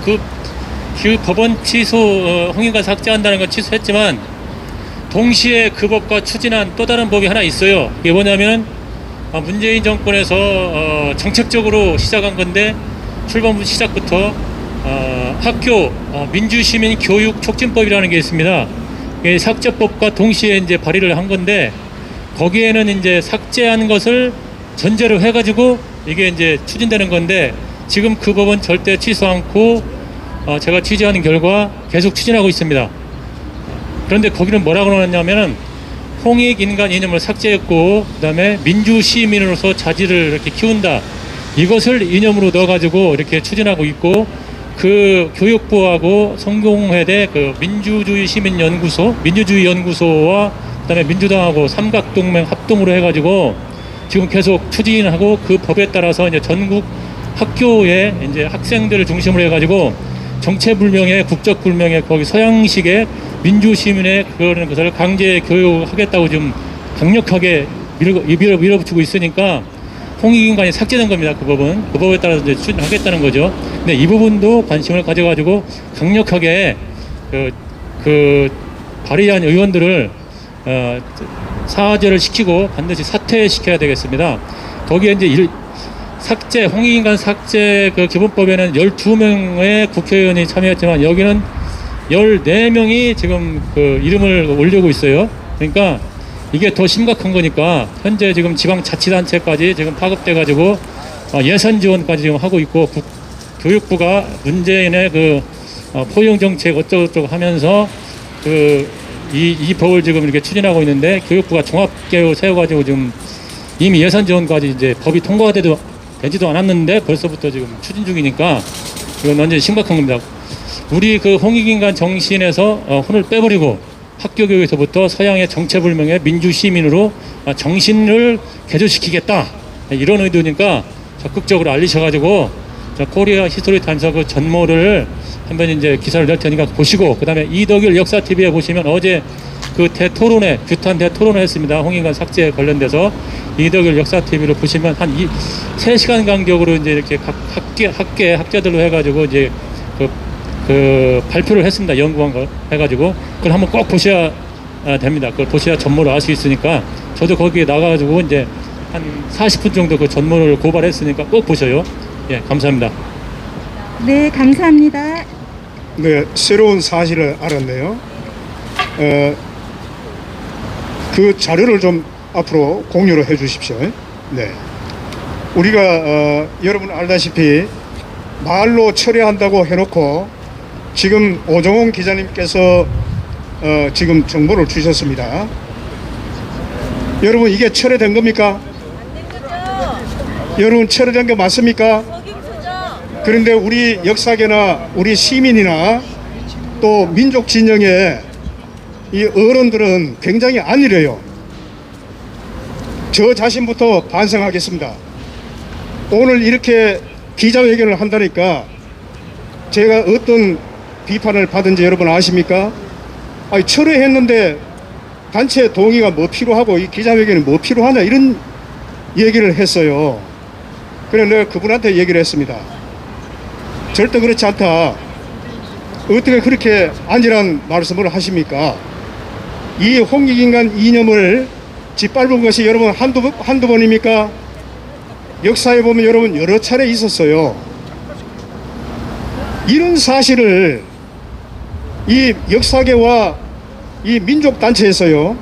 그 법원 취소 홍익인간 삭제한다는 건 취소했지만 동시에 그 법과 추진한 또 다른 법이 하나 있어요. 이게 뭐냐면 문재인 정권에서 정책적으로 시작한 건데 출범 시작부터 학교 민주시민 교육 촉진법이라는 게 있습니다. 삭제법과 동시에 이제 발의를 한 건데 거기에는 이제 삭제한 것을 전제로 해가지고 이게 이제 추진되는 건데 지금 그 법은 절대 취소 않고 제가 취재하는 결과 계속 추진하고 있습니다. 그런데 거기는 뭐라고 나왔냐면은 홍익인간 이념을 삭제했고 그다음에 민주시민으로서 자질을 이렇게 키운다. 이것을 이념으로 넣어가지고 이렇게 추진하고 있고 그 교육부하고 성공회대 그 민주주의 시민연구소, 민주주의 연구소와 그다음에 민주당하고 삼각동맹 합동으로 해가지고 지금 계속 추진하고 그 법에 따라서 이제 전국 학교에 이제 학생들을 중심으로 해가지고 정체불명의 국적불명의 거기 서양식의 민주시민의 그런 것을 강제 교육하겠다고 좀 강력하게 밀어붙이고 있으니까 홍익인간이 삭제된 겁니다. 그 법은. 그 법에 따라서 이제 추진하겠다는 거죠. 근데 이 부분도 관심을 가져가지고 강력하게 그 발의한 의원들을 사죄를 시키고 반드시 사퇴시켜야 되겠습니다. 거기에 이제 삭제, 홍익인간 삭제 그 기본법에는 12명의 국회의원이 참여했지만 여기는 14명이 지금 그 이름을 올리고 있어요. 그러니까 이게 더 심각한 거니까 현재 지금 지방자치단체까지 지금 파급돼가지고 예산 지원까지 지금 하고 있고 교육부가 문재인의 그 포용정책 어쩌고저쩌고 하면서 이 법을 지금 이렇게 추진하고 있는데 교육부가 종합계획을 세워가지고 지금 이미 예산 지원까지 이제 법이 통과가 되지도 않았는데 벌써부터 지금 추진 중이니까 이건 완전히 심각한 겁니다. 우리 그 홍익인간 정신에서 혼을 빼버리고 학교 교육에서부터 서양의 정체불명의 민주시민으로 정신을 개조시키겠다 이런 의도니까 적극적으로 알리셔가지고 코리아 히스토리 타임스 그 전모를 한번 이제 기사를 낼 테니까 보시고 그다음에 이덕일 역사 TV에 보시면 어제 그 대토론회 규탄 대토론회 했습니다. 홍익인간 삭제에 관련돼서 이덕일 역사 TV를 보시면 한 3시간 간격으로 이제 이렇게 각 학자들로 해가지고 이제 그 발표를 했습니다. 연구한 거 해가지고 그걸 한번 꼭 보셔야 됩니다. 그걸 보셔야 전모를 알 수 있으니까 저도 거기에 나가가지고 이제 한 40분 정도 그 전모를 고발했으니까 꼭 보셔요. 예, 감사합니다. 네, 감사합니다. 네, 새로운 사실을 알았네요. 그 자료를 좀 앞으로 공유를 해 주십시오. 네. 우리가 여러분 알다시피 말로 철회한다고 해놓고 지금 오정훈 기자님께서 지금 정보를 주셨습니다. 여러분 이게 철회된 겁니까? 여러분 철회된 게 맞습니까? 그런데 우리 역사계나 우리 시민이나 또 민족 진영의 이 어른들은 굉장히 안일해요. 저 자신부터 반성하겠습니다. 오늘 이렇게 기자회견을 한다니까 제가 어떤 비판을 받은지 여러분 아십니까? 아니, 철회했는데 단체 동의가 뭐 필요하고 이 기자회견이 뭐 필요하냐 이런 얘기를 했어요. 그래서 내가 그분한테 얘기를 했습니다. 절대 그렇지 않다. 어떻게 그렇게 안일한 말씀을 하십니까? 이 홍익인간 이념을 짓밟은 것이 여러분 한두 번입니까? 역사에 보면 여러분 여러 차례 있었어요. 이런 사실을 이 역사계와 이 민족단체에서요,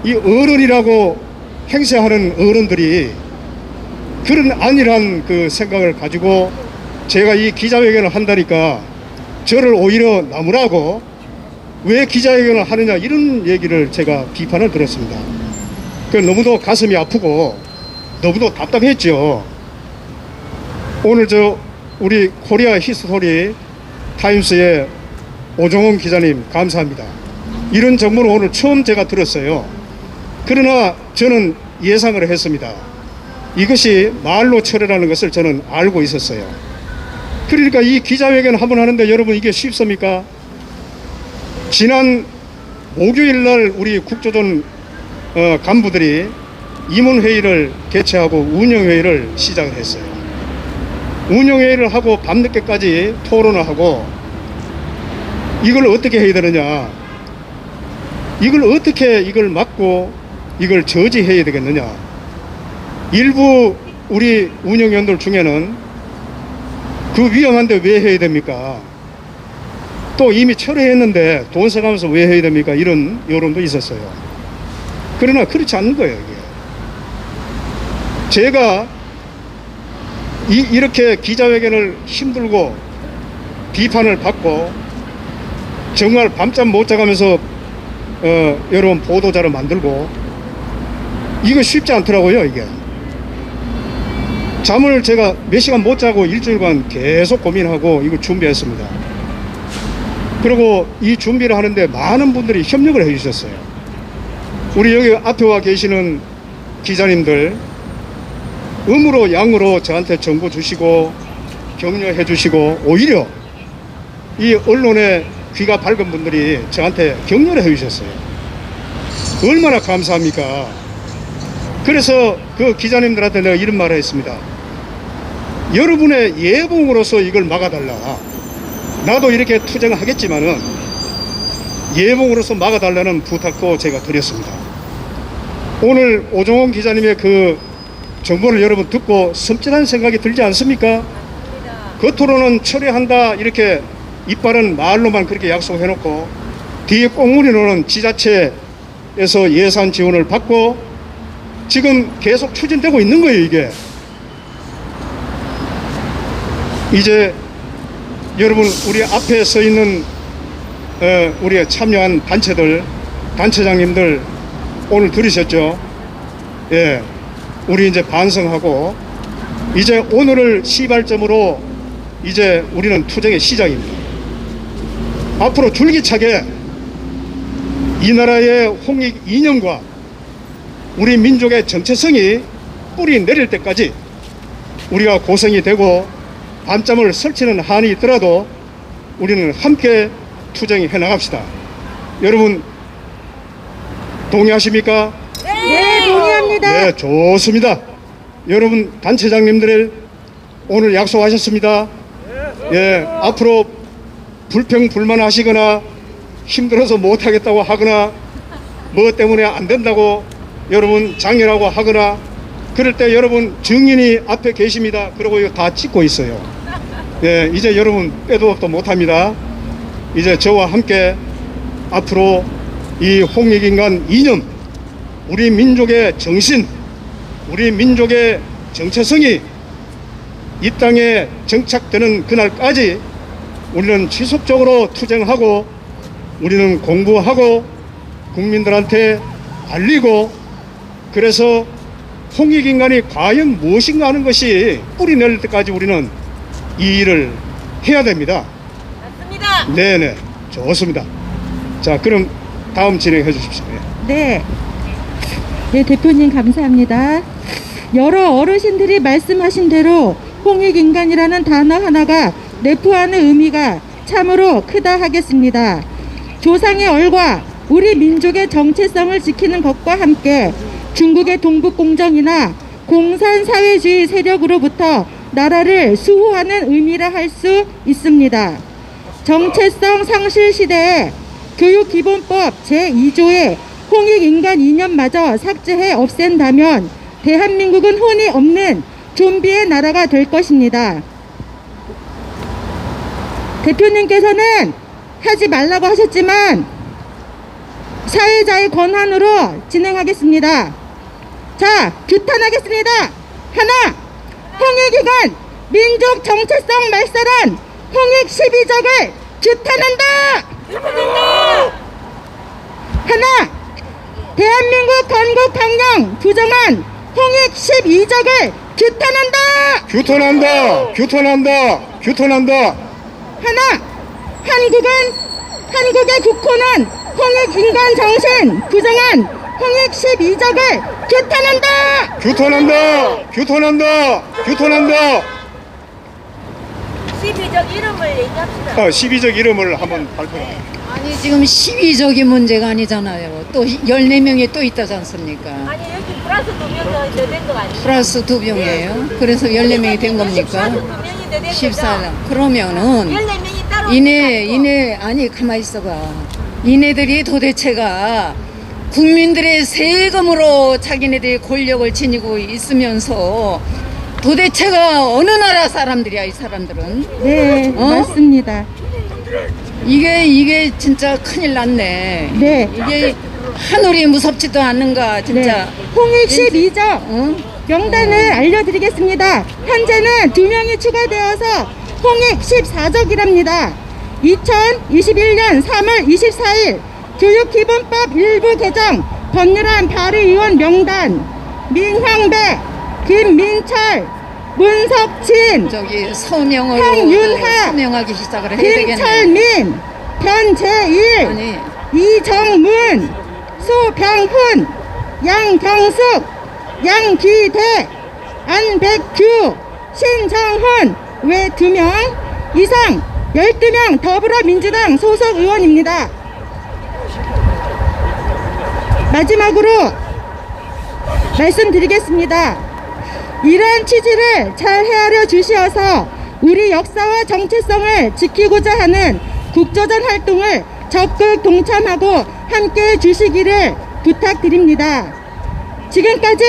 이 어른이라고 행세하는 어른들이 그런 안일한 그 생각을 가지고 제가 이 기자회견을 한다니까 저를 오히려 나무라고 왜 기자회견을 하느냐 이런 얘기를 제가 비판을 들었습니다. 그 너무도 가슴이 아프고 너무도 답답했죠. 오늘 우리 코리아 히스토리 타임스의 오정훈 기자님 감사합니다. 이런 정보를 오늘 처음 제가 들었어요. 그러나 저는 예상을 했습니다. 이것이 말로 철회라는 것을 저는 알고 있었어요. 그러니까 이 기자회견 한번 하는데 여러분 이게 쉽습니까? 지난 목요일 날 우리 국조전 간부들이 임원회의를 개최하고 운영회의를 시작을 했어요. 운영회의를 하고 밤늦게까지 토론을 하고 이걸 어떻게 해야 되느냐, 이걸 어떻게 이걸 막고 이걸 저지해야 되겠느냐. 일부 우리 운영위원들 중에는 그 위험한데 왜 해야 됩니까? 또 이미 철회했는데 돈 써가면서 왜 해야 됩니까? 이런 여론도 있었어요. 그러나 그렇지 않는 거예요. 이게. 제가 이렇게 기자회견을 힘들고 비판을 받고 정말 밤잠 못 자가면서 여러분 보도자를 만들고 이거 쉽지 않더라고요. 이게 잠을 제가 몇 시간 못 자고 일주일간 계속 고민하고 이거 준비했습니다. 그리고 이 준비를 하는데 많은 분들이 협력을 해 주셨어요. 우리 여기 앞에 와 계시는 기자님들 음으로 양으로 저한테 정보 주시고 격려해 주시고 오히려 이 언론에 귀가 밝은 분들이 저한테 격려를 해주셨어요. 얼마나 감사합니까? 그래서 그 기자님들한테 내가 이런 말을 했습니다. 여러분의 예봉으로서 이걸 막아달라. 나도 이렇게 투쟁하겠지만은 예봉으로서 막아달라는 부탁도 제가 드렸습니다. 오늘 오종원 기자님의 그 정보를 여러분 듣고 섬찟한 생각이 들지 않습니까? 겉으로는 철회한다 이렇게 이빨은 말로만 그렇게 약속해놓고 뒤에 꽁무니로는 지자체에서 예산 지원을 받고 지금 계속 추진되고 있는 거예요. 이게 이제 여러분 우리 앞에 서 있는 우리 참여한 단체들 단체장님들 오늘 들으셨죠? 예, 우리 이제 반성하고 이제 오늘을 시발점으로 이제 우리는 투쟁의 시작입니다. 앞으로 줄기차게 이 나라의 홍익 이념과 우리 민족의 정체성이 뿌리 내릴 때까지 우리가 고생이 되고 밤잠을 설치는 한이 있더라도 우리는 함께 투쟁해 나갑시다. 여러분 동의하십니까? 네, 동의합니다. 네, 좋습니다. 여러분 단체장님들 오늘 약속하셨습니다. 예, 앞으로 불평불만하시거나 힘들어서 못하겠다고 하거나 뭐 때문에 안 된다고 여러분 장애라고 하거나 그럴 때 여러분 증인이 앞에 계십니다. 그리고 이거 다 찍고 있어요. 예, 이제 여러분 빼도 박도 못합니다. 이제 저와 함께 앞으로 이 홍익인간 이념, 우리 민족의 정신, 우리 민족의 정체성이 이 땅에 정착되는 그날까지 우리는 지속적으로 투쟁하고 우리는 공부하고 국민들한테 알리고 그래서 홍익인간이 과연 무엇인가 하는 것이 뿌리 낼 때까지 우리는 이 일을 해야 됩니다. 맞습니다. 네네, 좋습니다. 자, 그럼 다음 진행해 주십시오. 네. 네, 대표님 감사합니다. 여러 어르신들이 말씀하신 대로 홍익인간이라는 단어 하나가 내포하는 의미가 참으로 크다 하겠습니다. 조상의 얼과 우리 민족의 정체성을 지키는 것과 함께 중국의 동북공정이나 공산사회주의 세력으로부터 나라를 수호하는 의미라 할 수 있습니다. 정체성 상실 시대에 교육기본법 제2조의 홍익인간 이념마저 삭제해 없앤다면 대한민국은 혼이 없는 좀비의 나라가 될 것입니다. 대표님께서는 하지 말라고 하셨지만 사회자의 권한으로 진행하겠습니다. 자, 규탄하겠습니다. 하나, 홍익인간 민족 정체성 말살한 홍익 12적을 규탄한다. 하나, 대한민국 건국강령 부정한 홍익 12적을 규탄한다. 규탄한다. 규탄한다. 규탄한다. 하나, 한국의 국호는 홍익인간 정신 부정한 홍익 12적을 규탄한다. 규탄한다. 규탄한다. 규탄한다. 12적 이름을 얘기합시다. 12적 이름을 한번 발표해. 아니 지금 12적이 문제가 아니잖아요. 또 14명이 또 있다지 않습니까? 아니 여기 플러스 2명 더 된 거 아니에요? 플러스 2명이에요. 그래서 14명이 된 겁니까? 14명. 그러면은 14명이 따로 이네 아니 가만히 있어봐. 이네들이 도대체가 국민들의 세금으로 자기네들이 권력을 지니고 있으면서 도대체가 어느 나라 사람들이야 이 사람들은? 네, 맞습니다. 이게 진짜 큰일 났네. 네. 이게 하늘이 무섭지도 않는가 진짜. 네. 홍익 12적 명단을 알려드리겠습니다. 현재는 2명이 추가되어서 홍익 14적이랍니다. 2021년 3월 24일 교육기본법 일부 개정 법률안 발의의원 명단 민황배, 김민철, 문석진, 저기 서명으로 황윤하, 서명하기 시작을 해야 되겠네. 김철민, 변재일, 아니 이정문, 수병훈, 양경숙, 양기대, 안백규, 신정훈 외 2명 이상 12명 더불어민주당 소속 의원입니다. 마지막으로 말씀드리겠습니다. 이러한 취지를 잘 헤아려 주시어서 우리 역사와 정체성을 지키고자 하는 국조전 활동을 적극 동참하고 함께해 주시기를 부탁드립니다. 지금까지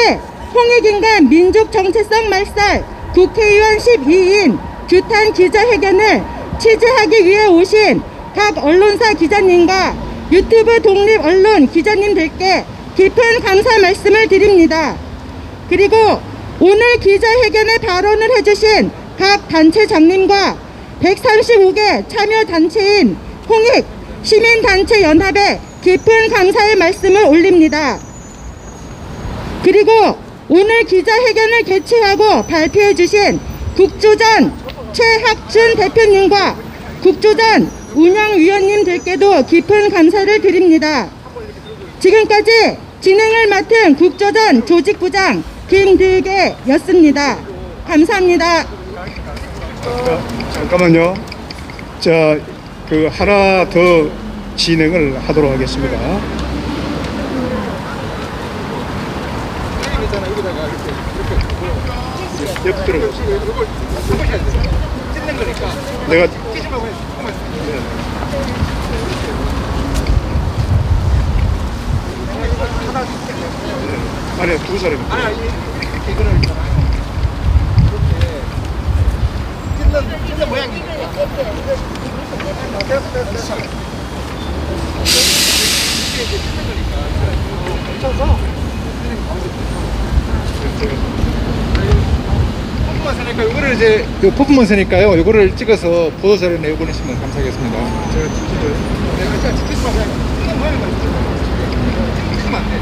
홍익인간 민족 정체성 말살 국회의원 12인 규탄 기자회견을 취재하기 위해 오신 각 언론사 기자님과 유튜브 독립 언론 기자님들께 깊은 감사 말씀을 드립니다. 그리고 오늘 기자회견에 발언을 해주신 각 단체장님과 135개 참여단체인 홍익 시민단체연합에 깊은 감사의 말씀을 올립니다. 그리고 오늘 기자회견을 개최하고 발표해 주신 국조전 최학준 대표님과 국조전 운영위원님들께도 깊은 감사를 드립니다. 지금까지 진행을 맡은 국조전 조직부장 김들계였습니다. 감사합니다. 잠깐만요. 자, 하나 더 진행을 하도록 하겠습니다. 옆 들어보세요. 내가 아니 두 사람입니다. 찢는 모양이니까. 퍼포먼스니까 이거를 이제 퍼포먼스니까요. 이거를 찍어서 보도자료 내보내시면 감사하겠습니다. 제가 찍지 마세요. 찢는 모양만 찍으면 안 돼.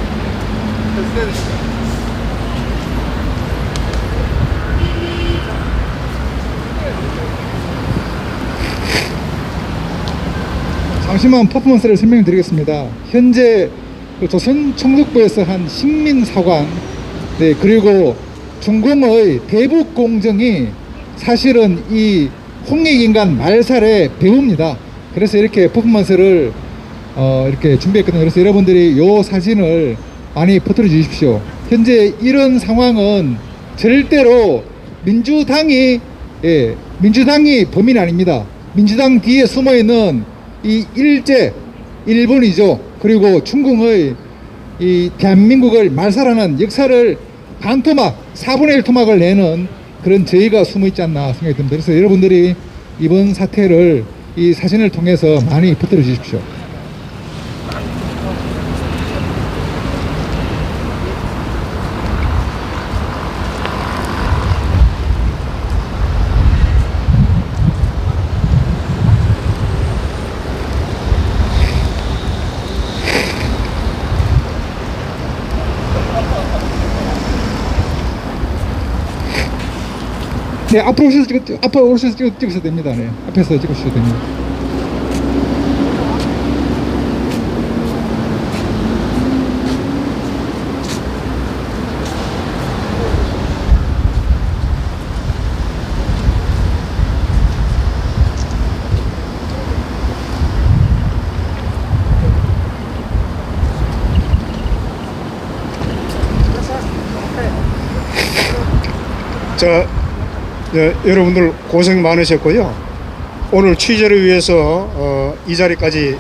잠시만 퍼포먼스를 설명드리겠습니다. 현재 조선 총독부에서 한 식민사관, 네, 그리고 중공의 대북 공정이 사실은 이 홍익인간 말살의 배후입니다. 그래서 이렇게 퍼포먼스를 이렇게 준비했거든요. 그래서 여러분들이 이 사진을 많이 퍼뜨려 주십시오. 현재 이런 상황은 절대로 민주당이 범인이 아닙니다. 민주당 뒤에 숨어 있는 이 일본이죠. 그리고 중국의 이 대한민국을 말살하는 역사를 반토막, 4분의 1 토막을 내는 그런 저희가 숨어 있지 않나 생각이 듭니다. 그래서 여러분들이 이번 사태를 이 사진을 통해서 많이 퍼뜨려 주십시오. 네, 앞으로 오셔서 찍으셔도 됩니다. 네, 앞에서 찍으셔도 됩니다. 자, 네, 여러분들 고생 많으셨고요. 오늘 취재를 위해서 이 자리까지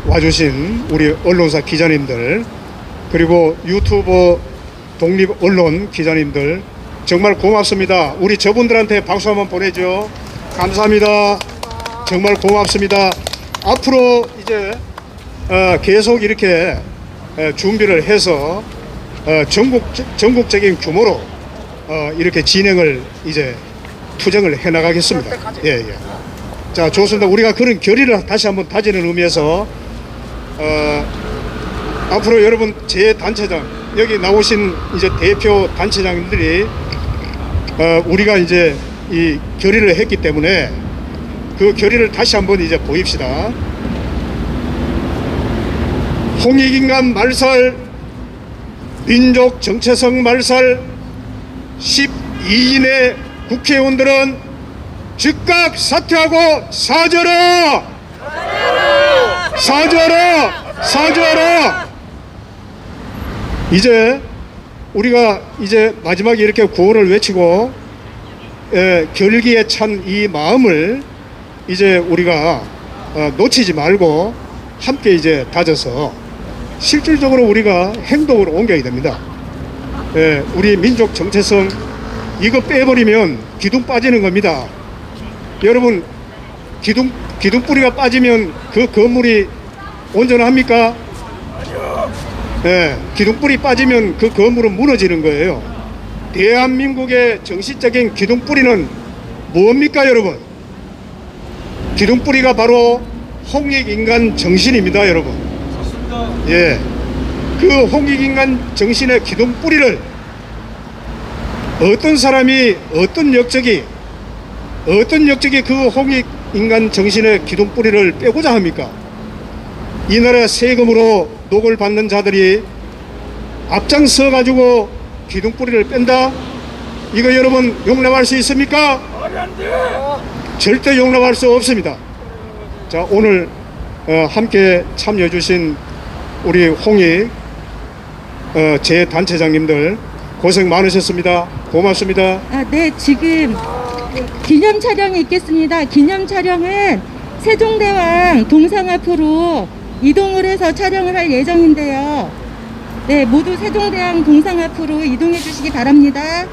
와주신 우리 언론사 기자님들, 그리고 유튜브 독립 언론 기자님들 정말 고맙습니다. 우리 저분들한테 박수 한번 보내죠. 감사합니다. 정말 고맙습니다. 앞으로 이제 계속 이렇게 준비를 해서 전국적인 규모로 이렇게 진행을 이제 투쟁을 해 나가겠습니다. 예. 자, 좋습니다. 우리가 그런 결의를 다시 한번 다지는 의미에서 앞으로 여러분 제 단체장 여기 나오신 이제 대표 단체장님들이 우리가 이제 이 결의를 했기 때문에 그 결의를 다시 한번 이제 보입시다. 홍익인간 말살, 민족 정체성 말살, 12인의 국회의원들은 즉각 사퇴하고 사죄하라! 사죄하라! 이제 우리가 이제 마지막에 이렇게 구호를 외치고 결기에 찬 이 마음을 이제 우리가 놓치지 말고 함께 이제 다져서 실질적으로 우리가 행동으로 옮겨야 됩니다. 우리 민족 정체성 이거 빼버리면 기둥 빠지는 겁니다. 여러분 기둥뿌리가 빠지면 그 건물이 온전합니까? 기둥뿌리 빠지면 그 건물은 무너지는 거예요. 대한민국의 정신적인 기둥뿌리는 뭡니까 여러분? 기둥뿌리가 바로 홍익인간 정신입니다 여러분. 예, 그 홍익인간 정신의 기둥뿌리를 어떤 사람이 어떤 역적이 그 홍익인간 정신의 기둥뿌리를 빼고자 합니까? 이 나라 세금으로 녹을 받는 자들이 앞장서 가지고 기둥뿌리를 뺀다? 이거 여러분 용납할 수 있습니까? 절대 용납할 수 없습니다. 자, 오늘 함께 참여해 주신 우리 홍익 제 단체장님들 고생 많으셨습니다. 고맙습니다. 네, 지금 기념 촬영이 있겠습니다. 기념 촬영은 세종대왕 동상 앞으로 이동을 해서 촬영을 할 예정인데요. 네, 모두 세종대왕 동상 앞으로 이동해 주시기 바랍니다.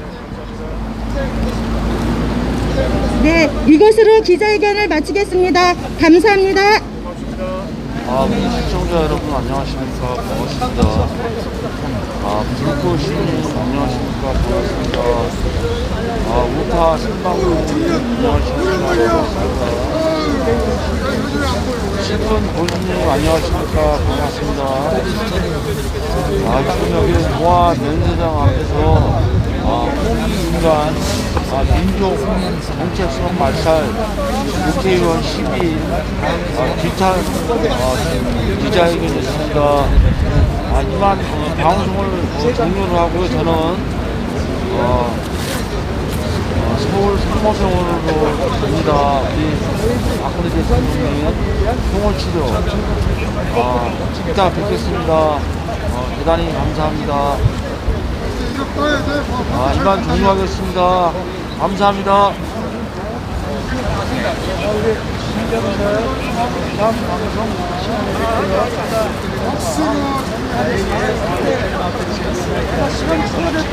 네, 이것으로 기자회견을 마치겠습니다. 감사합니다. 시청자 여러분 안녕하십니까? 반갑습니다. 불구 시민 안녕하십니까? 반갑습니다. 우타 생방송 안녕하십니까? 반갑습니다. 신분 본주님 안녕하십니까? 반갑습니다. 지금 여기 모아 면세장 앞에서 홍익인간 민족 정체성 말살 국회의원 12일 기자회견이 있습니다. 이만 방송을 종료를 하고요. 저는 서울 상모병원으로 갑니다. 우리 박근혜 대통령님 통원치료 이따 뵙겠습니다. 대단히 감사합니다. 이만 종료하겠습니다. 감사합니다.